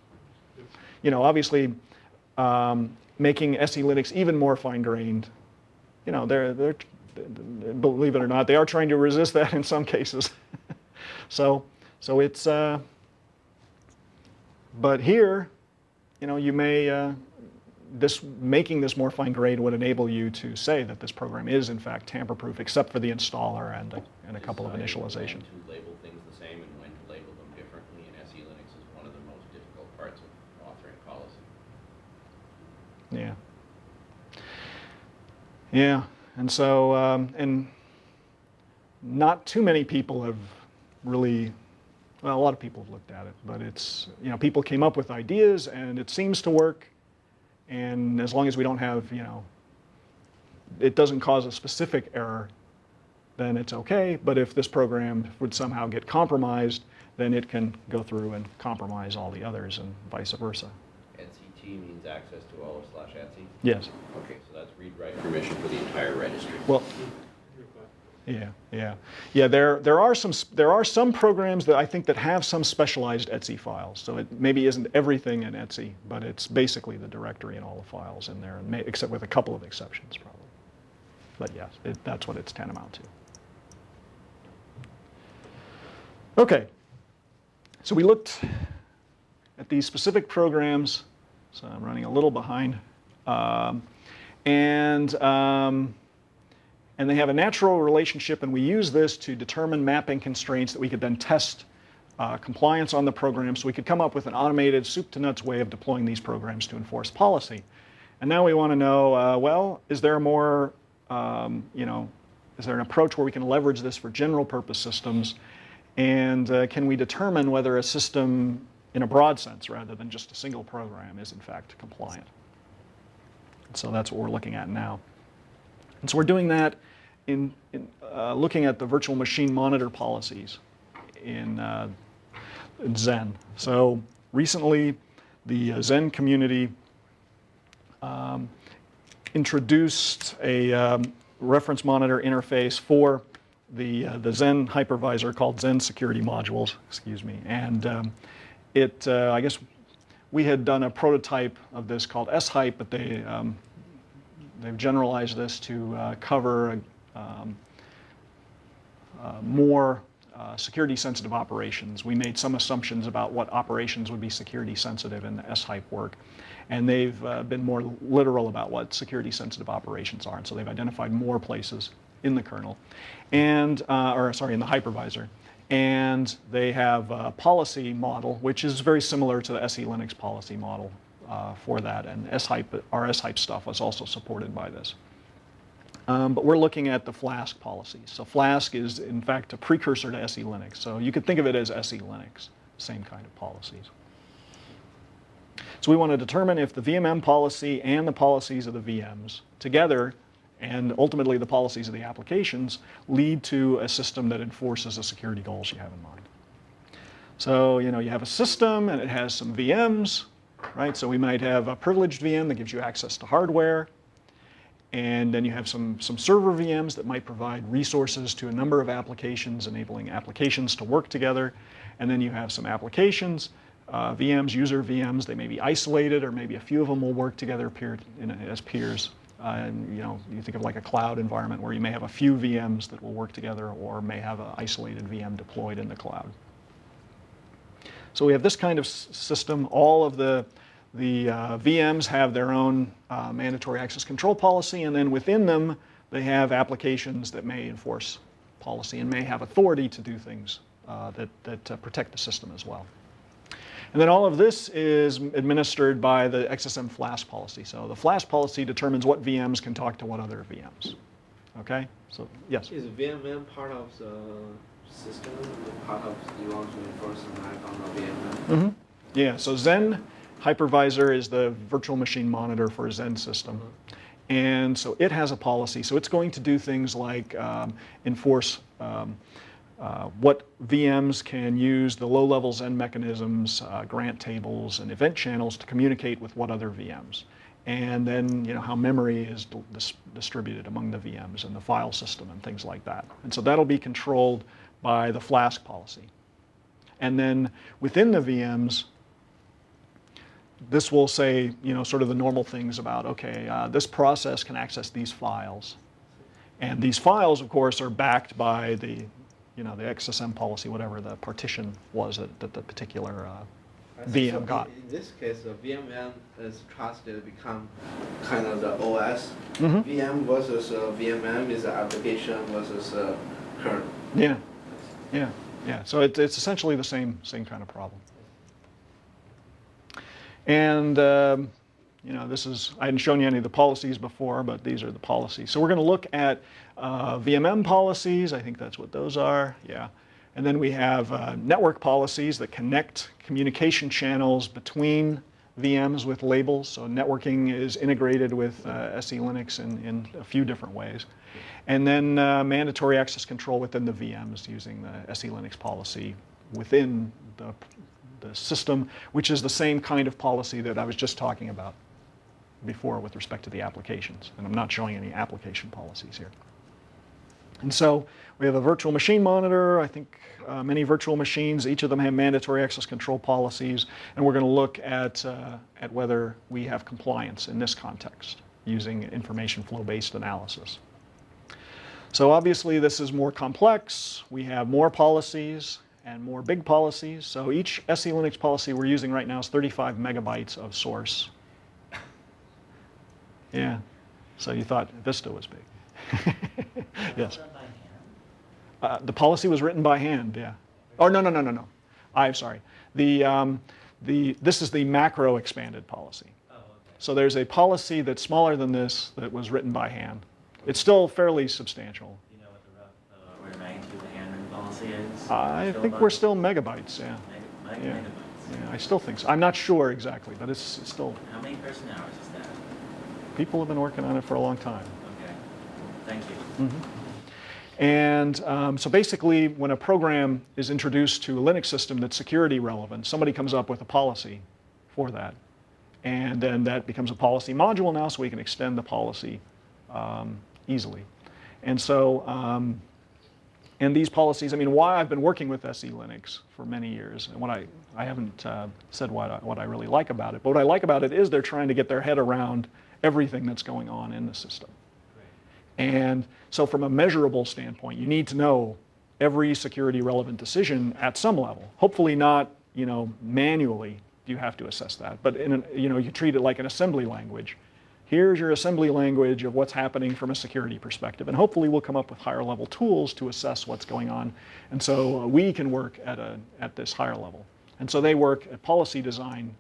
obviously making SE Linux even more fine-grained. They're believe it or not, they are trying to resist that in some cases. so it's but here, you may making this more fine-grained would enable you to say that this program is in fact tamper-proof, except for the installer and a couple of initialization. When to label things the same and when to label them differently in SE Linux is one of the most difficult parts of authoring policy. Yeah. Yeah, and so and not too many people have really. Well, a lot of people have looked at it, but it's people came up with ideas and it seems to work. And as long as we don't have, it doesn't cause a specific error, then it's okay. But if this program would somehow get compromised, then it can go through and compromise all the others and vice versa. NCT means access to all of /etc? Yes. Okay, so that's read-write permission for the entire registry. Well, yeah. There are some programs that I think that have some specialized etc files. So it maybe isn't everything in etc, but it's basically the directory and all the files in there, except with a couple of exceptions probably. But yes, that's what it's tantamount to. Okay. So we looked at these specific programs. So I'm running a little behind, and they have a natural relationship, and we use this to determine mapping constraints that we could then test compliance on the program, so we could come up with an automated soup-to-nuts way of deploying these programs to enforce policy. And now we want to know, well, is there more, is there an approach where we can leverage this for general purpose systems, and can we determine whether a system, in a broad sense, rather than just a single program, is in fact compliant? And so that's what we're looking at now. And so we're doing that in looking at the virtual machine monitor policies in Xen. So recently, the Xen community introduced a reference monitor interface for the Xen hypervisor called Xen Security Modules. Excuse me. And I guess we had done a prototype of this called S-Hype, but they've generalized this to cover more security-sensitive operations. We made some assumptions about what operations would be security-sensitive in the S-Hype work, and they've been more literal about what security-sensitive operations are. And so they've identified more places in the kernel, and in the hypervisor. And they have a policy model, which is very similar to the SE Linux policy model for that. And our S-Hype stuff was also supported by this. But we're looking at the Flask policies. So Flask is, in fact, a precursor to SE Linux. So you could think of it as SE Linux, same kind of policies. So we want to determine if the VMM policy and the policies of the VMs together, and ultimately the policies of the applications, lead to a system that enforces the security goals you have in mind. So, you have a system and it has some VMs, right? So we might have a privileged VM that gives you access to hardware. And then you have some server VMs that might provide resources to a number of applications, enabling applications to work together. And then you have some applications, VMs, user VMs. They may be isolated, or maybe a few of them will work together as peers. And you think of like a cloud environment where you may have a few VMs that will work together, or may have an isolated VM deployed in the cloud. So we have this kind of system. All of the VMs have their own mandatory access control policy, and then within them they have applications that may enforce policy and may have authority to do things that protect the system as well. And then all of this is administered by the XSM FLAS policy. So the FLAS policy determines what VMs can talk to what other VMs. Okay? So, yes? Is VMM part of the system, part of you want to enforce an act on the VMM? Mm-hmm. Yeah, so Xen Hypervisor is the virtual machine monitor for a Xen system. Mm-hmm. And so it has a policy. So it's going to do things like enforce what VMs can use, the low-level Xen mechanisms, grant tables, and event channels to communicate with what other VMs. And then, how memory is distributed among the VMs and the file system and things like that. And so that'll be controlled by the Flask policy. And then within the VMs, this will say, sort of the normal things about, okay, this process can access these files. And these files, of course, are backed by the XSM policy, whatever the partition was that the particular VM got. In this case, the VMM is trusted to become kind of the OS. Mm-hmm. VM versus VMM is the application versus kernel. Yeah. So it's essentially the same kind of problem. And this is, I hadn't shown you any of the policies before, but these are the policies. So we're going to look at VMM policies. I think that's what those are. Yeah. And then we have network policies that connect communication channels between VMs with labels. So networking is integrated with SE Linux in a few different ways. And then mandatory access control within the VMs using the SE Linux policy within the system, which is the same kind of policy that I was just talking about before with respect to the applications. And I'm not showing any application policies here. And so we have a virtual machine monitor. I think many virtual machines, each of them have mandatory access control policies. And we're going to look at whether we have compliance in this context using information flow-based analysis. So obviously this is more complex. We have more policies and more big policies. So each SE Linux policy we're using right now is 35 megabytes of source. Yeah. So you thought Vista was big. Yes. The policy was written by hand, yeah. Oh, no. I'm sorry. This is the macro expanded policy. Oh, okay. So there's a policy that's smaller than this that was written by hand. It's still fairly substantial. Do you know what the rough order of magnitude of the handwritten policy is? I think we're still megabytes, yeah. Megabytes. Yeah, I still think so. I'm not sure exactly, but it's still. How many person hours is that? People have been working on it for a long time. Okay. Thank you. Mm-hmm. And so basically, when a program is introduced to a Linux system that's security relevant, somebody comes up with a policy for that. And then that becomes a policy module now, so we can extend the policy easily. And so, and these policies, why I've been working with SE Linux for many years, and what I haven't said what I really like about it, but what I like about it is they're trying to get their head around everything that's going on in the system. And so from a measurable standpoint, you need to know every security relevant decision at some level. Hopefully not, manually you have to assess that, but you treat it like an assembly language. Here's your assembly language of what's happening from a security perspective, and hopefully we'll come up with higher level tools to assess what's going on. And so we can work at this higher level. And so they work at policy design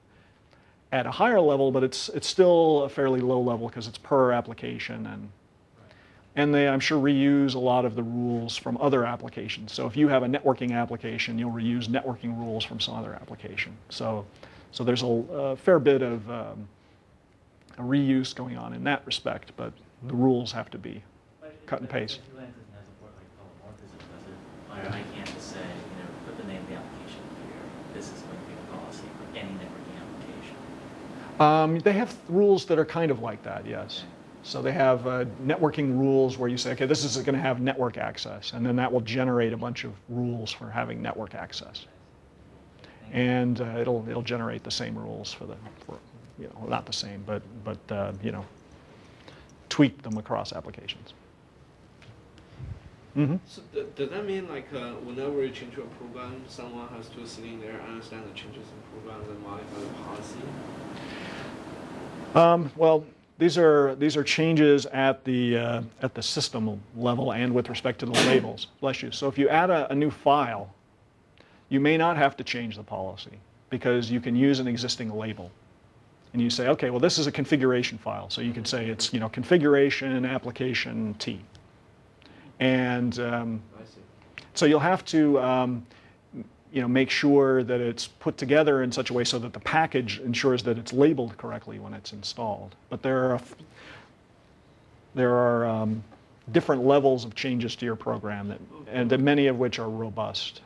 at a higher level, but it's still a fairly low level because it's per application, and they, I'm sure, reuse a lot of the rules from other applications. So if you have a networking application, you'll reuse networking rules from some other application. So there's a fair bit of a reuse going on in that respect, but the rules have to be cut and paste. Linux doesn't have support like polymorphism, does it? I can't just say, put the name of the application here. This is going to be the policy for any networking application. They have rules that are kind of like that, yes. Okay. So they have networking rules where you say, okay, this is going to have network access, and then that will generate a bunch of rules for having network access. And it'll generate the same rules for not the same, but tweak them across applications. Mm-hmm. So does that mean like whenever you change a program, someone has to sit in there, understand the changes in program, and modify the policy? Well, these are changes at the system level and with respect to the labels. Bless you. So if you add a new file, you may not have to change the policy because you can use an existing label. And you say, okay, well, this is a configuration file. So you can say it's configuration application T. And so you'll have to make sure that it's put together in such a way so that the package ensures that it's labeled correctly when it's installed. But there are different levels of changes to your program, and many of which are robust.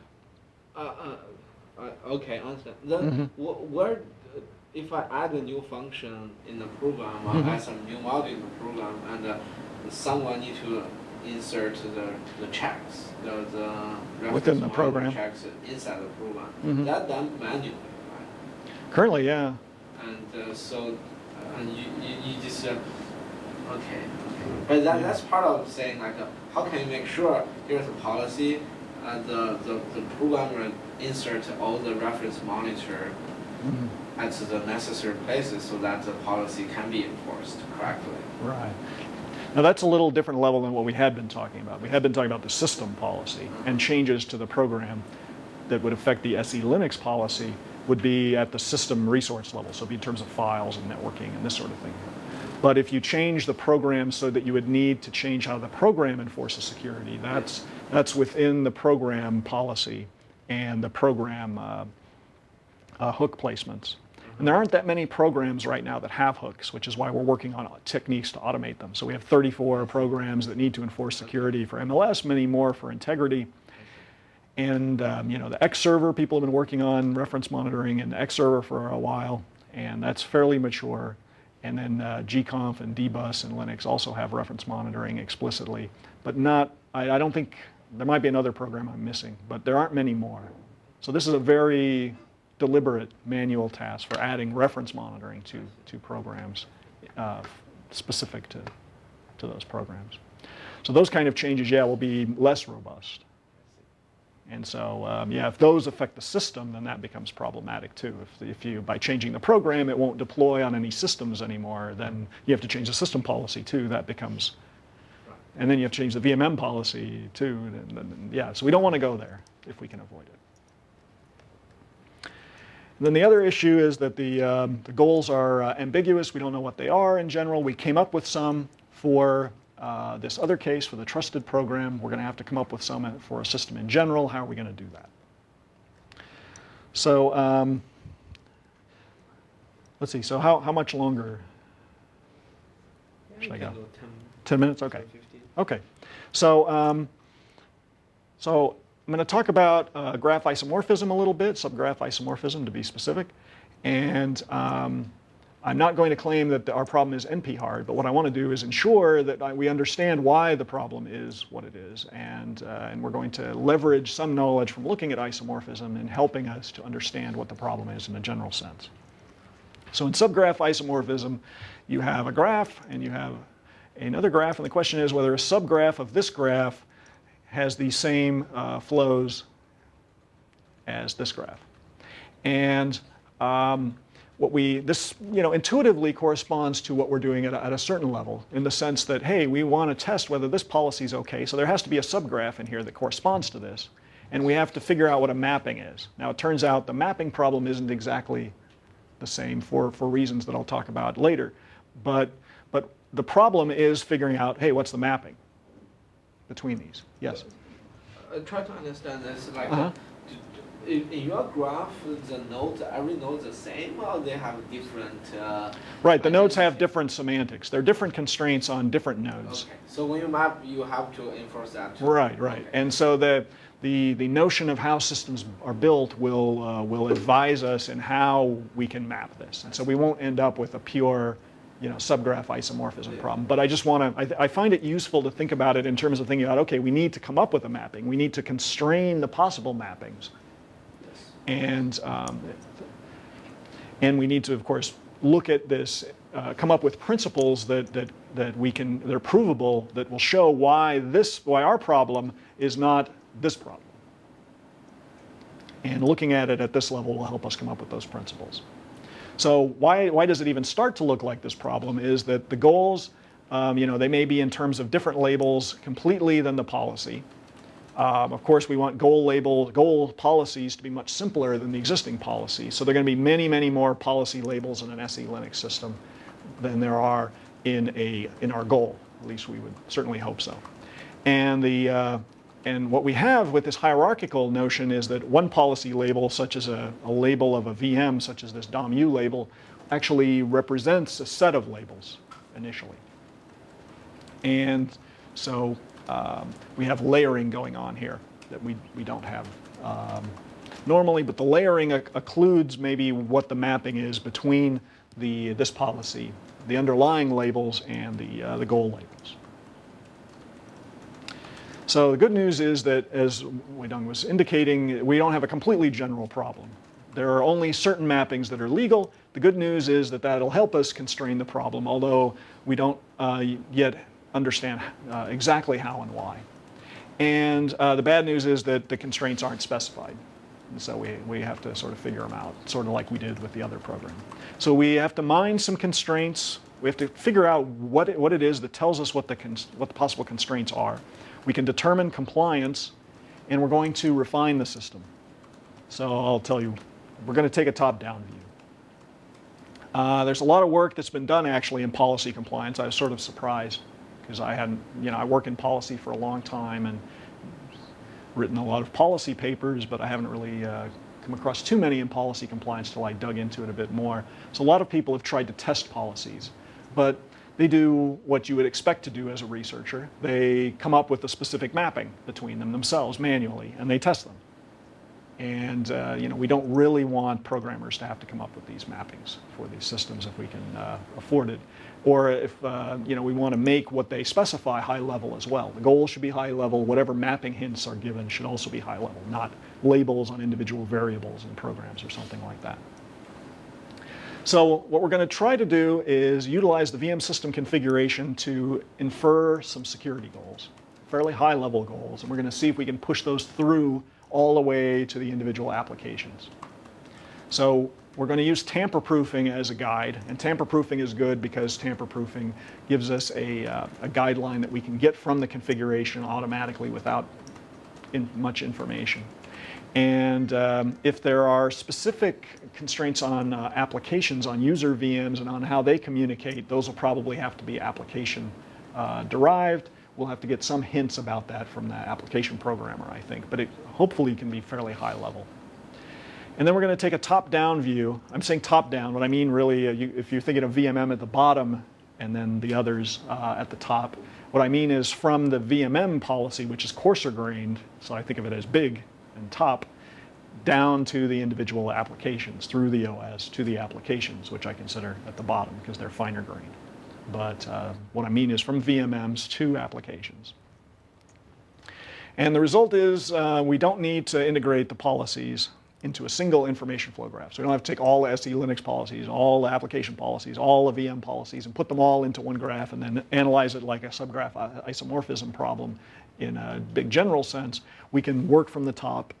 Okay, understand. Then where, if I add a new function in the program, or add some new module in the program, and someone need to insert the checks, the within the reference program checks inside the program. That done manually, right? Currently, yeah. And so, and you just okay. But that's part of saying like, how can you make sure here's a policy, and the programmer insert all the reference monitor at the necessary places so that the policy can be enforced correctly. Right. Now that's a little different level than what we had been talking about. We had been talking about the system policy, and changes to the program that would affect the SE Linux policy would be at the system resource level, so it'd be in terms of files and networking and this sort of thing. But if you change the program so that you would need to change how the program enforces security, that's within the program policy and the program hook placements. And there aren't that many programs right now that have hooks, which is why we're working on techniques to automate them. So we have 34 programs that need to enforce security for MLS, many more for integrity. And the X server, people have been working on reference monitoring in the X server for a while, and that's fairly mature. And then gconf and dbus and Linux also have reference monitoring explicitly, but not. I don't think there might be another program I'm missing, but there aren't many more. So this is a very deliberate manual task for adding reference monitoring to programs specific to those programs. So those kind of changes, will be less robust. And so, if those affect the system, then that becomes problematic too. If you, by changing the program, it won't deploy on any systems anymore, then you have to change the system policy too. That becomes, and then you have to change the VMM policy too. So we don't want to go there if we can avoid it. And then the other issue is that the goals are ambiguous. We don't know what they are in general. We came up with some for this other case, for the trusted program. We're going to have to come up with some for a system in general. How are we going to do that? So let's see. So how much longer should I go? 10 minutes? Okay. 15. Okay. So I'm going to talk about graph isomorphism a little bit, subgraph isomorphism to be specific. And I'm not going to claim that our problem is NP-hard, but what I want to do is ensure that we understand why the problem is what it is. And we're going to leverage some knowledge from looking at isomorphism in helping us to understand what the problem is in a general sense. So in subgraph isomorphism, you have a graph and you have another graph, and the question is whether a subgraph of this graph has the same flows as this graph. And this intuitively corresponds to what we're doing at a certain level, in the sense that, hey, we want to test whether this policy is okay, so there has to be a subgraph in here that corresponds to this, and we have to figure out what a mapping is. Now it turns out the mapping problem isn't exactly the same for reasons that I'll talk about later, but the problem is figuring out, hey, what's the mapping between these? Yes? Try to understand this. Like, in your graph, the nodes, every node is the same, or they have different? Right, the nodes have different semantics. There are different constraints on different nodes. Okay. So when you map, you have to enforce that too. Right. Okay. And so the notion of how systems are built will advise us in how we can map this. And so we won't end up with a pure subgraph isomorphism problem. But I just want to, I find it useful to think about it in terms of thinking about, okay, we need to come up with a mapping. We need to constrain the possible mappings. And we need to, of course, look at this, come up with principles that are provable, that will show why our problem is not this problem. And looking at it at this level will help us come up with those principles. So why does it even start to look like this problem is that the goals, they may be in terms of different labels completely than the policy. Of course, we want goal policies to be much simpler than the existing policy. So there are going to be many, many more policy labels in an SE Linux system than there are in our goal. At least we would certainly hope so. And what we have with this hierarchical notion is that one policy label, such as a label of a VM, such as this DOM-U label, actually represents a set of labels initially. And so we have layering going on here that we don't have normally, but the layering occludes maybe what the mapping is between this policy, the underlying labels, and the goal labels. So the good news is that, as Weidong was indicating, we don't have a completely general problem. There are only certain mappings that are legal. The good news is that that'll help us constrain the problem, although we don't yet understand exactly how and why. And the bad news is that the constraints aren't specified. And so we have to sort of figure them out, sort of like we did with the other program. So we have to mine some constraints. We have to figure out what it is that tells us what the possible constraints are. We can determine compliance, and we're going to refine the system. So I'll tell you, we're going to take a top-down view. There's a lot of work that's been done actually in policy compliance. I was sort of surprised because I work in policy for a long time and written a lot of policy papers, but I haven't really come across too many in policy compliance till I dug into it a bit more. So a lot of people have tried to test policies, but they do what you would expect to do as a researcher. They come up with a specific mapping between them themselves manually, and they test them. And we don't really want programmers to have to come up with these mappings for these systems if we can afford it. Or if we want to make what they specify high level as well. The goal should be high level. Whatever mapping hints are given should also be high level, not labels on individual variables in programs or something like that. So what we're going to try to do is utilize the VM system configuration to infer some security goals, fairly high-level goals, and we're going to see if we can push those through all the way to the individual applications. So we're going to use tamper-proofing as a guide, and tamper-proofing is good because tamper-proofing gives us a guideline that we can get from the configuration automatically without much information. And if there are specific constraints on applications, on user VMs, and on how they communicate, those will probably have to be application derived. We'll have to get some hints about that from the application programmer, I think. But it hopefully can be fairly high level. And then we're going to take a top-down view. I'm saying top-down. What I mean really, if you're thinking of VMM at the bottom and then the others at the top, what I mean is from the VMM policy, which is coarser-grained, so I think of it as big and top, down to the individual applications, through the OS to the applications, which I consider at the bottom because they're finer grained. But what I mean is from VMMs to applications. And the result is we don't need to integrate the policies into a single information flow graph. So we don't have to take all the SE Linux policies, all the application policies, all the VM policies, and put them all into one graph and then analyze it like a subgraph isomorphism problem in a big general sense. We can work from the top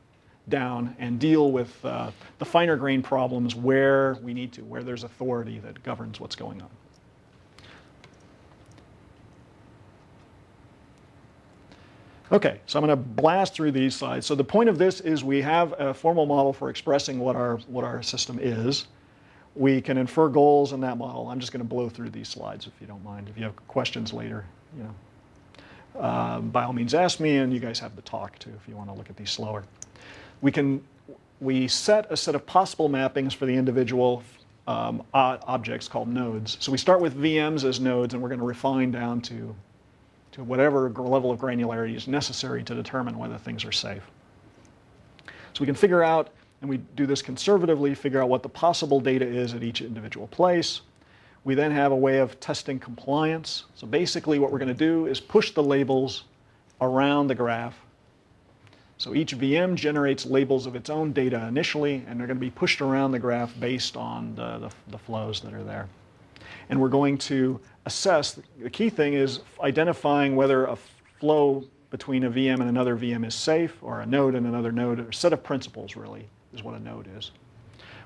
down and deal with the finer grained problems where we need to, where there's authority that governs what's going on. Okay, so I'm going to blast through these slides. So the point of this is we have a formal model for expressing what our system is. We can infer goals in that model. I'm just going to blow through these slides if you don't mind. If you have questions later, by all means ask me, and you guys have the talk too if you want to look at these slower. We set a set of possible mappings for the individual objects called nodes. So we start with VMs as nodes, and we're going to refine down to whatever level of granularity is necessary to determine whether things are safe. So we can figure out, and we do this conservatively, figure out what the possible data is at each individual place. We then have a way of testing compliance. So basically what we're going to do is push the labels around the graph So each VM generates labels of its own data initially, and they're going to be pushed around the graph based on the flows that are there. And we're going to assess, the key thing is identifying whether a flow between a VM and another VM is safe, or a node and another node, or a set of principles really is what a node is.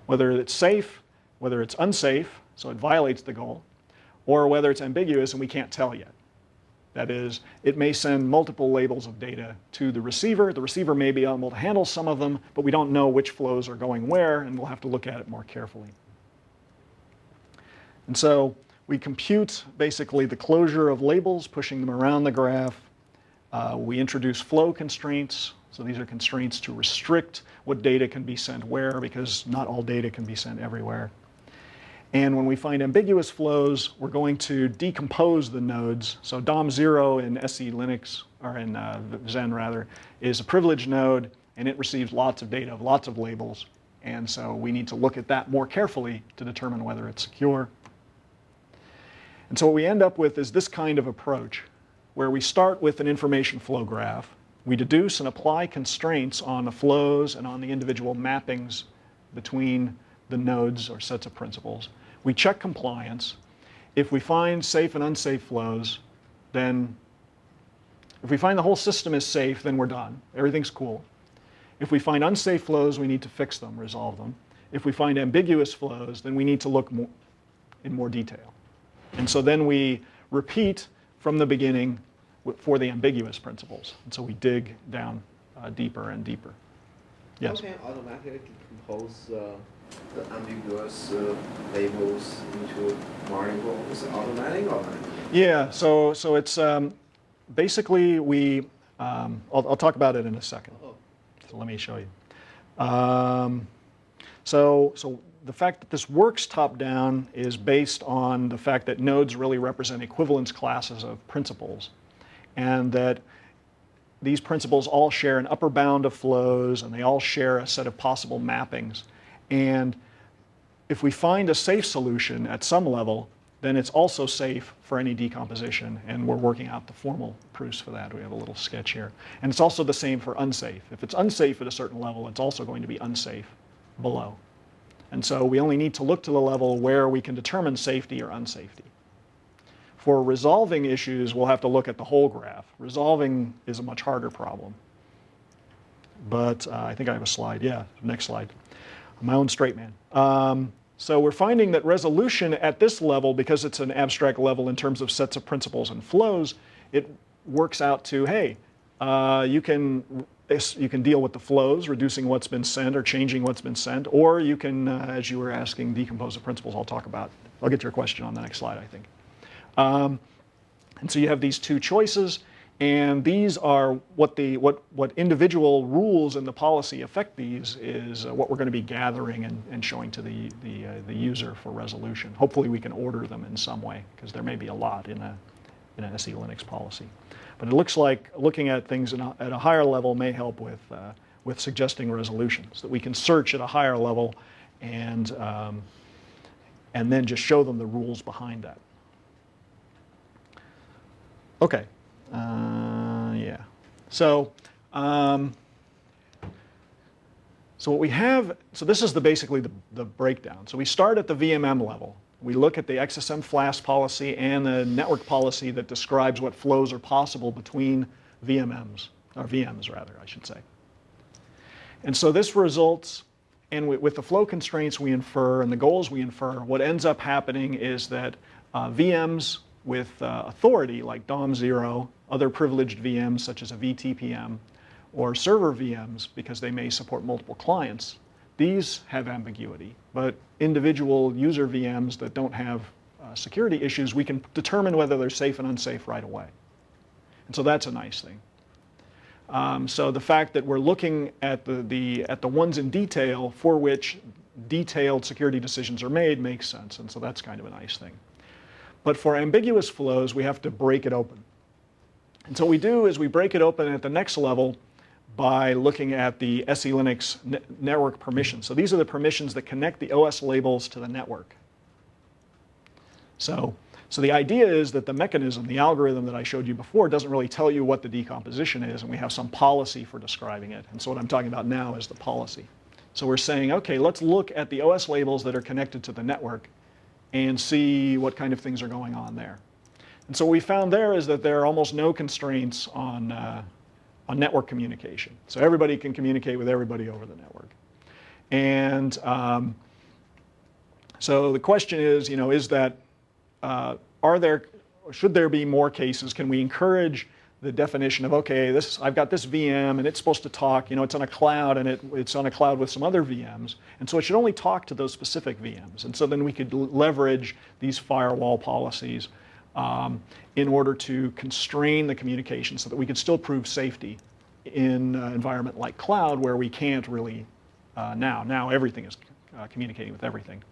Whether it's safe, whether it's unsafe, so it violates the goal, or whether it's ambiguous and we can't tell yet. That is, it may send multiple labels of data to the receiver. The receiver may be able to handle some of them, but we don't know which flows are going where, and we'll have to look at it more carefully. And so we compute basically the closure of labels, pushing them around the graph. We introduce flow constraints. So these are constraints to restrict what data can be sent where, because not all data can be sent everywhere. And when we find ambiguous flows, we're going to decompose the nodes. So DOM0 in SE Linux, or in Xen rather, is a privileged node, and it receives lots of data, lots of labels. And so we need to look at that more carefully to determine whether it's secure. And so what we end up with is this kind of approach, where we start with an information flow graph. We deduce and apply constraints on the flows and on the individual mappings between the nodes or sets of principles. We check compliance. If we find safe and unsafe flows, then if we find the whole system is safe, then we're done. Everything's cool. If we find unsafe flows, we need to fix them, resolve them. If we find ambiguous flows, then we need to look in more detail. And so then we repeat from the beginning for the ambiguous principles. And so we dig down deeper and deeper. Yes? How can automatically compose the ambiguous labels into variable? Is it automatic or manual? Yeah, so it's basically I'll talk about it in a second. So let me show you. So the fact that this works top-down is based on the fact that nodes really represent equivalence classes of principles, and that these principles all share an upper bound of flows, and they all share a set of possible mappings. And if we find a safe solution at some level, then it's also safe for any decomposition, and we're working out the formal proofs for that. We have a little sketch here. And it's also the same for unsafe. If it's unsafe at a certain level, it's also going to be unsafe below. And so we only need to look to the level where we can determine safety or unsafety. For resolving issues, we'll have to look at the whole graph. Resolving is a much harder problem. But I think I have a slide. Yeah, next slide. I'm my own straight man. So we're finding that resolution at this level, because it's an abstract level in terms of sets of principles and flows, it works out to, hey, you can deal with the flows, reducing what's been sent or changing what's been sent, or you can, as you were asking, decompose the principles. I'll get to your question on the next slide, I think. And so you have these two choices, and these are what individual rules in the policy affect these is what we're going to be gathering and showing to the user for resolution. Hopefully we can order them in some way, because there may be a lot in an SE Linux policy. But it looks like looking at things at a higher level may help with suggesting resolutions, that we can search at a higher level and then just show them the rules behind that. Okay. Yeah. So what we have, so this is basically the breakdown. So we start at the VMM level. We look at the XSM Flask policy and the network policy that describes what flows are possible between VMMs, or VMs rather, I should say. And so this results, and with the flow constraints we infer and the goals we infer, what ends up happening is that VMs with authority, like DOM0, other privileged VMs such as a VTPM, or server VMs, because they may support multiple clients, these have ambiguity. But individual user VMs that don't have security issues, we can determine whether they're safe and unsafe right away. And so that's a nice thing. So the fact that we're looking at the ones in detail for which detailed security decisions are made makes sense. And so that's kind of a nice thing. But for ambiguous flows, we have to break it open. And so what we do is we break it open at the next level by looking at the SE Linux network permissions. So these are the permissions that connect the OS labels to the network. So So the idea is that the mechanism, the algorithm that I showed you before, doesn't really tell you what the decomposition is, and we have some policy for describing it. And so what I'm talking about now is the policy. So we're saying, okay, let's look at the OS labels that are connected to the network and see what kind of things are going on there. And so what we found there is that there are almost no constraints on network communication. So everybody can communicate with everybody over the network. And so the question is, is that should there be more cases? Can we encourage the definition of, okay, I've got this VM and it's supposed to talk, it's on a cloud and it's on a cloud with some other VMs, and so it should only talk to those specific VMs. And so then we could leverage these firewall policies in order to constrain the communication so that we could still prove safety in an environment like cloud where we can't really now everything is communicating with everything.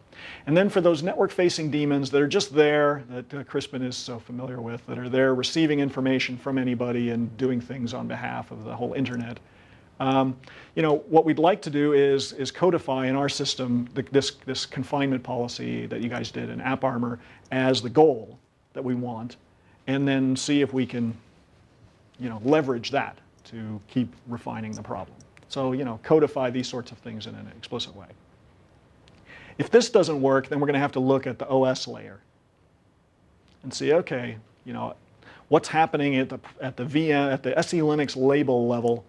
And then for those network-facing daemons that are just there, that Crispin is so familiar with, that are there receiving information from anybody and doing things on behalf of the whole internet, what we'd like to do is codify in our system this confinement policy that you guys did in AppArmor as the goal that we want, and then see if we can leverage that to keep refining the problem. So codify these sorts of things in an explicit way. If this doesn't work, then we're going to have to look at the OS layer and see, okay, what's happening at the VM, at the SE Linux label level,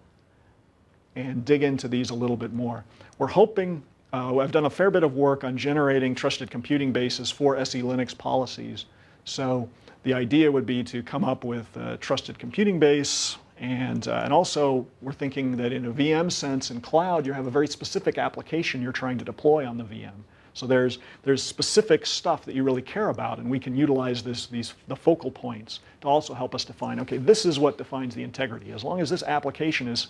and dig into these a little bit more. We're hoping, I've done a fair bit of work on generating trusted computing bases for SE Linux policies. So the idea would be to come up with a trusted computing base, and also we're thinking that in a VM sense in cloud, you have a very specific application you're trying to deploy on the VM. So there's specific stuff that you really care about, and we can utilize the focal points to also help us define, okay, this is what defines the integrity. As long as this application is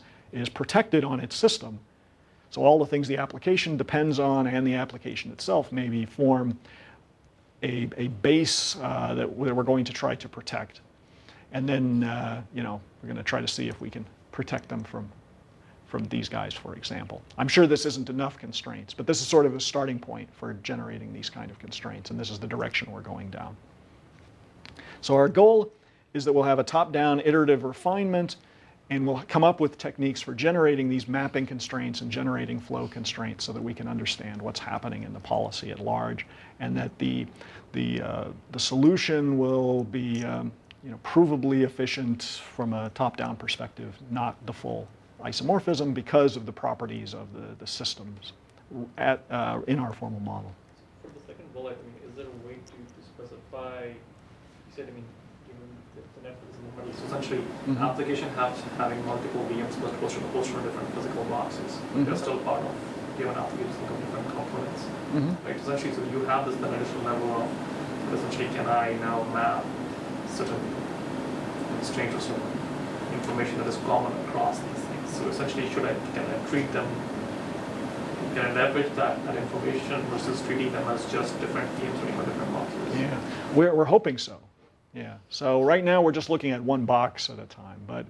protected on its system, so all the things the application depends on and the application itself maybe form a base that we're going to try to protect. And then, we're going to try to see if we can protect them from these guys, for example. I'm sure this isn't enough constraints, but this is sort of a starting point for generating these kind of constraints, and this is the direction we're going down. So our goal is that we'll have a top-down iterative refinement, and we'll come up with techniques for generating these mapping constraints and generating flow constraints so that we can understand what's happening in the policy at large, and that the solution will be provably efficient from a top-down perspective, not the full isomorphism, because of the properties of the systems in our formal model. For the second bullet, is there a way to specify, you said, given the network is in the middle, so essentially the application having multiple VMs but hosted on different physical boxes. They're still part of given applications of different components. Right? Essentially, so you have this additional level of, essentially, can I now map certain constraints or some information that is common across these things? So essentially, can I treat them, can I leverage that information versus treating them as just different VMs running on different boxes? Yeah, we're hoping so. Yeah, so right now we're just looking at one box at a time, but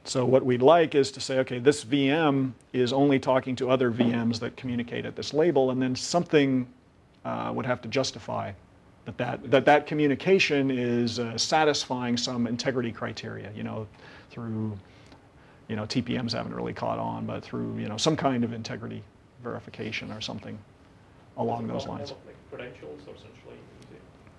so what we'd like is to say, okay, this VM is only talking to other VMs that communicate at this label, and then something would have to justify that communication is satisfying some integrity criteria, through, TPMs haven't really caught on, but through, some kind of integrity verification or something along those lines. Like credentials, or essentially,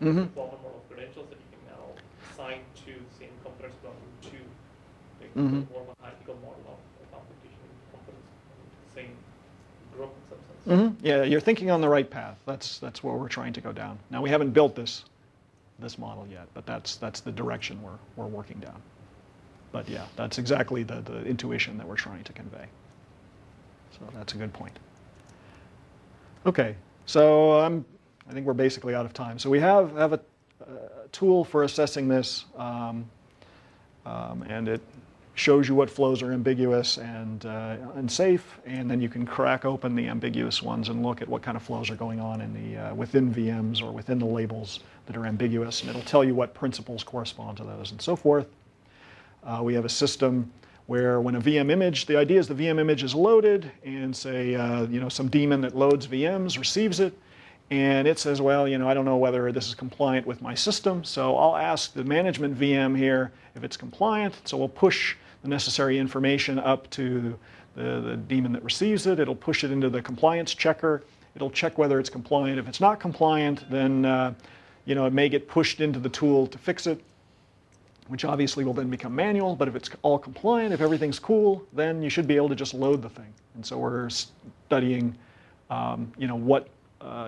formal model of credentials that you can now assign to the same components belonging to, more of a hierarchical model of application components in the same group in some sense. Yeah, you're thinking on the right path. That's where we're trying to go down. Now, we haven't built this model yet, but that's the direction we're working down. But yeah, that's exactly the intuition that we're trying to convey. So that's a good point. Okay, so I think we're basically out of time. So we have a tool for assessing this, and it shows you what flows are ambiguous and safe, and then you can crack open the ambiguous ones and look at what kind of flows are going on in the within VMs or within the labels that are ambiguous, and it'll tell you what principles correspond to those and so forth. We have a system where when a VM image, the idea is the VM image is loaded, and say some daemon that loads VMs receives it, and it says, well, I don't know whether this is compliant with my system, so I'll ask the management VM here if it's compliant. So we'll push the necessary information up to the daemon that receives it. It'll push it into the compliance checker. It'll check whether it's compliant. If it's not compliant, then it may get pushed into the tool to fix it, which obviously will then become manual. But if it's all compliant, if everything's cool, then you should be able to just load the thing. And so we're studying, what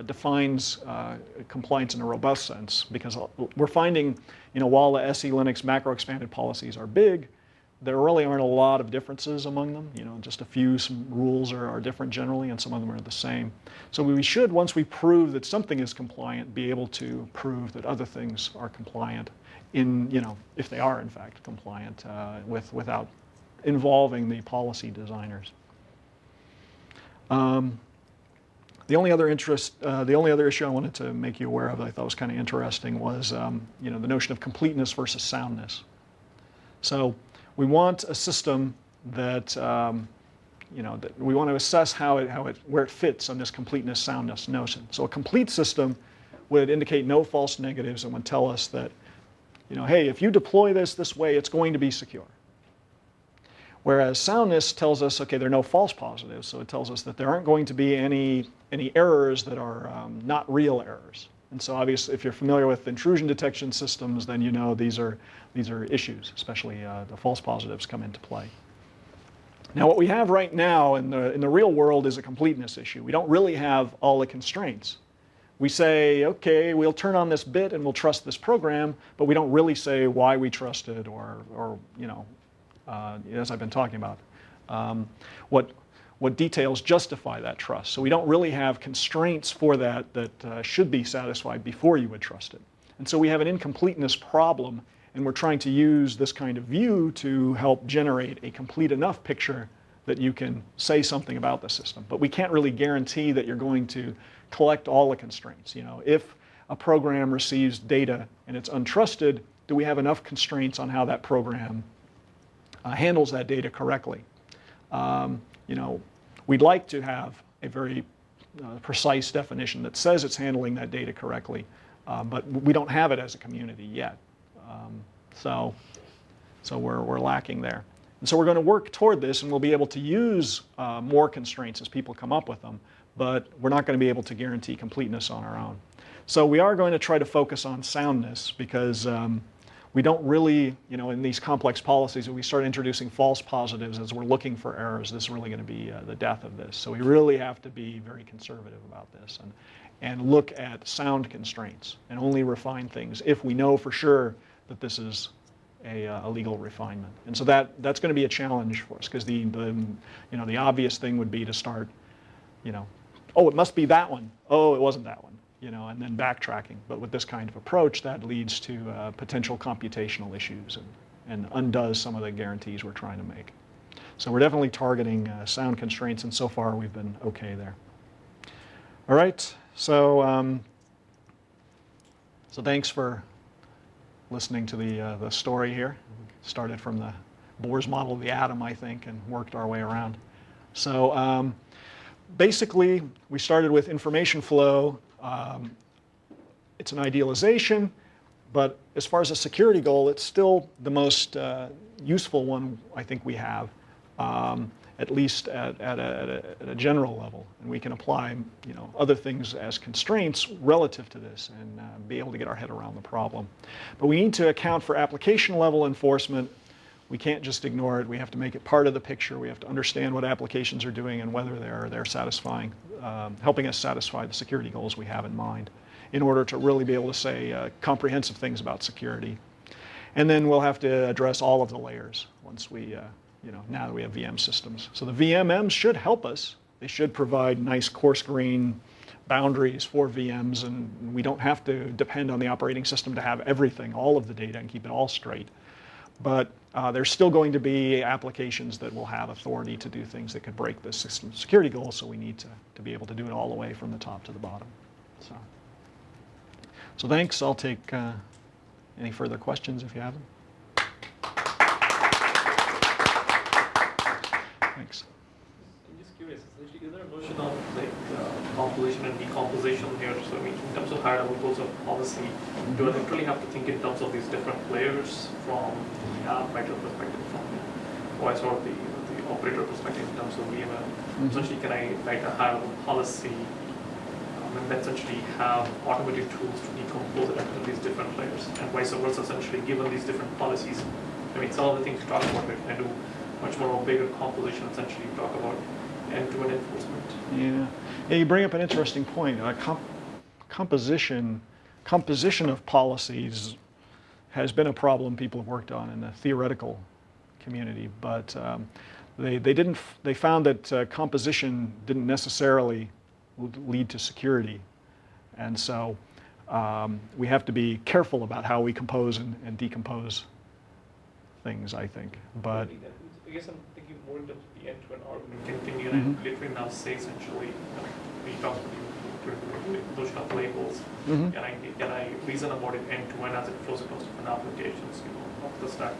defines compliance in a robust sense, because we're finding, while the SE Linux macro expanded policies are big, there really aren't a lot of differences among them. Just a few, some rules are different generally, and some of them are the same. So we should, once we prove that something is compliant, be able to prove that other things are compliant if they are in fact compliant without involving the policy designers. The only other issue I wanted to make you aware of that I thought was kind of interesting was, the notion of completeness versus soundness. So we want a system that, that we want to assess where it fits on this completeness soundness notion. So a complete system would indicate no false negatives and would tell us that, hey, if you deploy this way, it's going to be secure. Whereas soundness tells us, okay, there are no false positives, so it tells us that there aren't going to be any errors that are not real errors. And so obviously, if you're familiar with intrusion detection systems, then these are issues, especially the false positives come into play. Now, what we have right now in the real world is a completeness issue. We don't really have all the constraints. We say, okay, we'll turn on this bit and we'll trust this program, but we don't really say why we trust it or as I've been talking about, what details justify that trust. So we don't really have constraints for that should be satisfied before you would trust it. And so we have an incompleteness problem, and we're trying to use this kind of view to help generate a complete enough picture that you can say something about the system. But we can't really guarantee that you're going to collect all the constraints. If a program receives data and it's untrusted, do we have enough constraints on how that program handles that data correctly? We'd like to have a very precise definition that says it's handling that data correctly, but we don't have it as a community yet. So we're lacking there. And so we're going to work toward this, and we'll be able to use more constraints as people come up with them, but we're not going to be able to guarantee completeness on our own. So we are going to try to focus on soundness, because we don't really, in these complex policies, if we start introducing false positives as we're looking for errors, this is really going to be the death of this. So we really have to be very conservative about this and look at sound constraints and only refine things if we know for sure that this is a legal refinement. And so that's going to be a challenge for us, because the obvious thing would be to start, oh, it must be that one. Oh, it wasn't that one. And then backtracking. But with this kind of approach, that leads to potential computational issues and undoes some of the guarantees we're trying to make. So we're definitely targeting sound constraints, and so far we've been okay there. All right, so thanks for listening to the story here. Started from the Bohr's model of the atom, I think, and worked our way around. So basically, we started with information flow. It's an idealization, but as far as a security goal, it's still the most useful one I think we have, at least at a general level. And we can apply other things as constraints relative to this and be able to get our head around the problem. But we need to account for application level enforcement. We can't just ignore it. We have to make it part of the picture. We have to understand what applications are doing and whether they're satisfying, helping us satisfy the security goals we have in mind, in order to really be able to say comprehensive things about security. And then we'll have to address all of the layers once we, now that we have VM systems. So the VMMs should help us. They should provide nice coarse-grained boundaries for VMs, and we don't have to depend on the operating system to have everything, all of the data, and keep it all straight. But there's still going to be applications that will have authority to do things that could break the system security goals, so we need to be able to do it all the way from the top to the bottom. So thanks. I'll take any further questions if you have them. Thanks. I'm just curious, is there a notion of composition and decomposition here. So I mean, in terms of higher level goals of policy, do I literally have to think in terms of these different layers from the app writer perspective, from the voice or the operator perspective in terms of VML? Essentially, can I write a higher level policy and then essentially have automated tools to decompose it into these different layers, and vice versa, essentially, given these different policies? I mean, some of the things you talk about, we can do much more of a bigger composition, essentially, talk about end-to-end enforcement. Yeah, you bring up an interesting point. Composition of policies has been a problem people have worked on in the theoretical community, but they found that composition didn't necessarily lead to security, and so we have to be careful about how we compose and decompose things, I think. But I guess I'm thinking more in terms of the end-to-end argument. Can you literally now say essentially, we talked about the notion of labels, can I reason about it end-to-end as it flows across different applications, up the stack,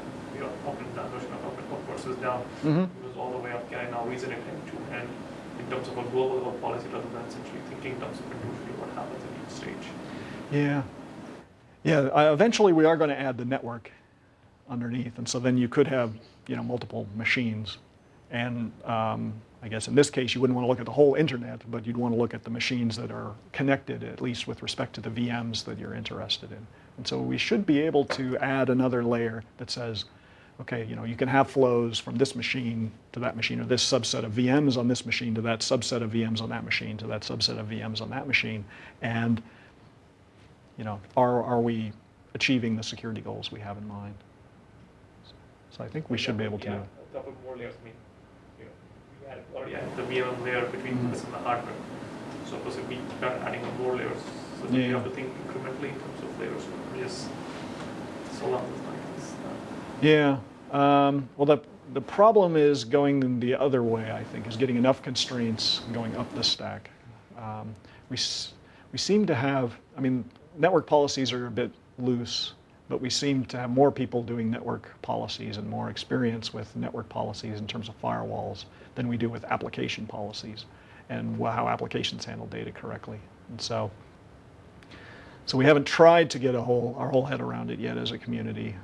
up and down, notion of up versus down, goes all the way up. Can I now reason it end-to-end in terms of a global level policy rather than essentially thinking in terms of individually what happens in each stage? Yeah. Eventually, we are going to add the network underneath, and so then you could have multiple machines, and I guess in this case you wouldn't want to look at the whole internet, but you'd want to look at the machines that are connected, at least with respect to the VMs that you're interested in. And so we should be able to add another layer that says, okay, you can have flows from this machine to that machine, or this subset of VMs on this machine to that subset of VMs on that machine to that subset of VMs on that machine, and are we achieving the security goals we have in mind? So I think we should be able to. Yeah, a couple more layers. I mean, we already added the VM layer between this and the hardware. So suppose if we start adding more layers, so we have to think incrementally in terms of layers. Yes, so long as like this. Yeah. Well, the problem is going the other way. I think is getting enough constraints going up the stack. We seem to have. I mean, network policies are a bit loose, but we seem to have more people doing network policies and more experience with network policies in terms of firewalls than we do with application policies and how applications handle data correctly. And so we haven't tried to get our whole head around it yet as a community.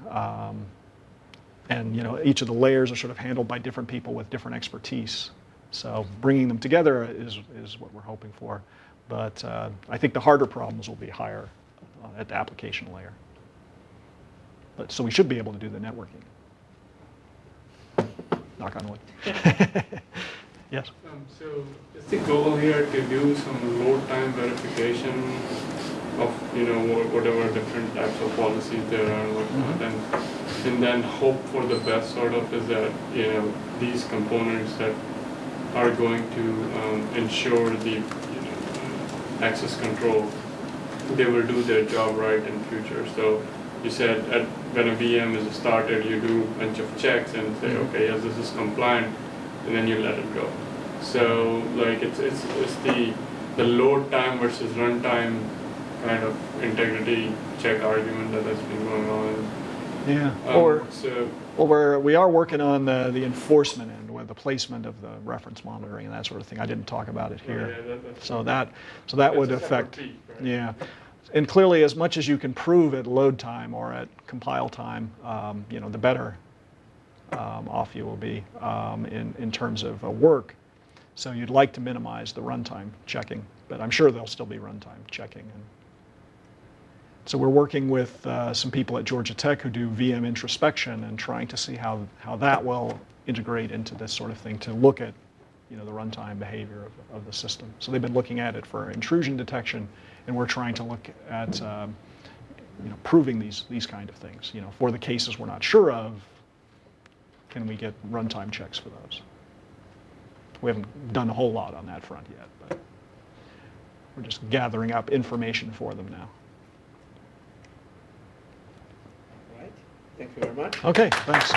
And each of the layers are sort of handled by different people with different expertise. So bringing them together is what we're hoping for. But I think the harder problems will be higher at the application layer. But so we should be able to do the networking. Knock on wood. Yes? So is the goal here to do some load time verification of whatever different types of policies there are and whatnot, and then hope for the best sort of is that these components that are going to ensure the access control, they will do their job right in future. So you said when a VM is started, you do a bunch of checks and say, okay, yes, this is compliant, and then you let it go. So like it's the load time versus runtime kind of integrity check argument that has been going on. Yeah. We are working on the enforcement end, with the placement of the reference monitoring and that sort of thing. I didn't talk about it here. So that would affect. Peak, right? Yeah. And clearly, as much as you can prove at load time or at compile time, the better off you will be in terms of work. So you'd like to minimize the runtime checking, but I'm sure there'll still be runtime checking. And so we're working with some people at Georgia Tech who do VM introspection and trying to see how that will integrate into this sort of thing to look at the runtime behavior of the system. So they've been looking at it for intrusion detection, and we're trying to look at proving these kind of things. For the cases we're not sure of, can we get runtime checks for those? We haven't done a whole lot on that front yet, but we're just gathering up information for them now. All right. Thank you very much. Okay, thanks.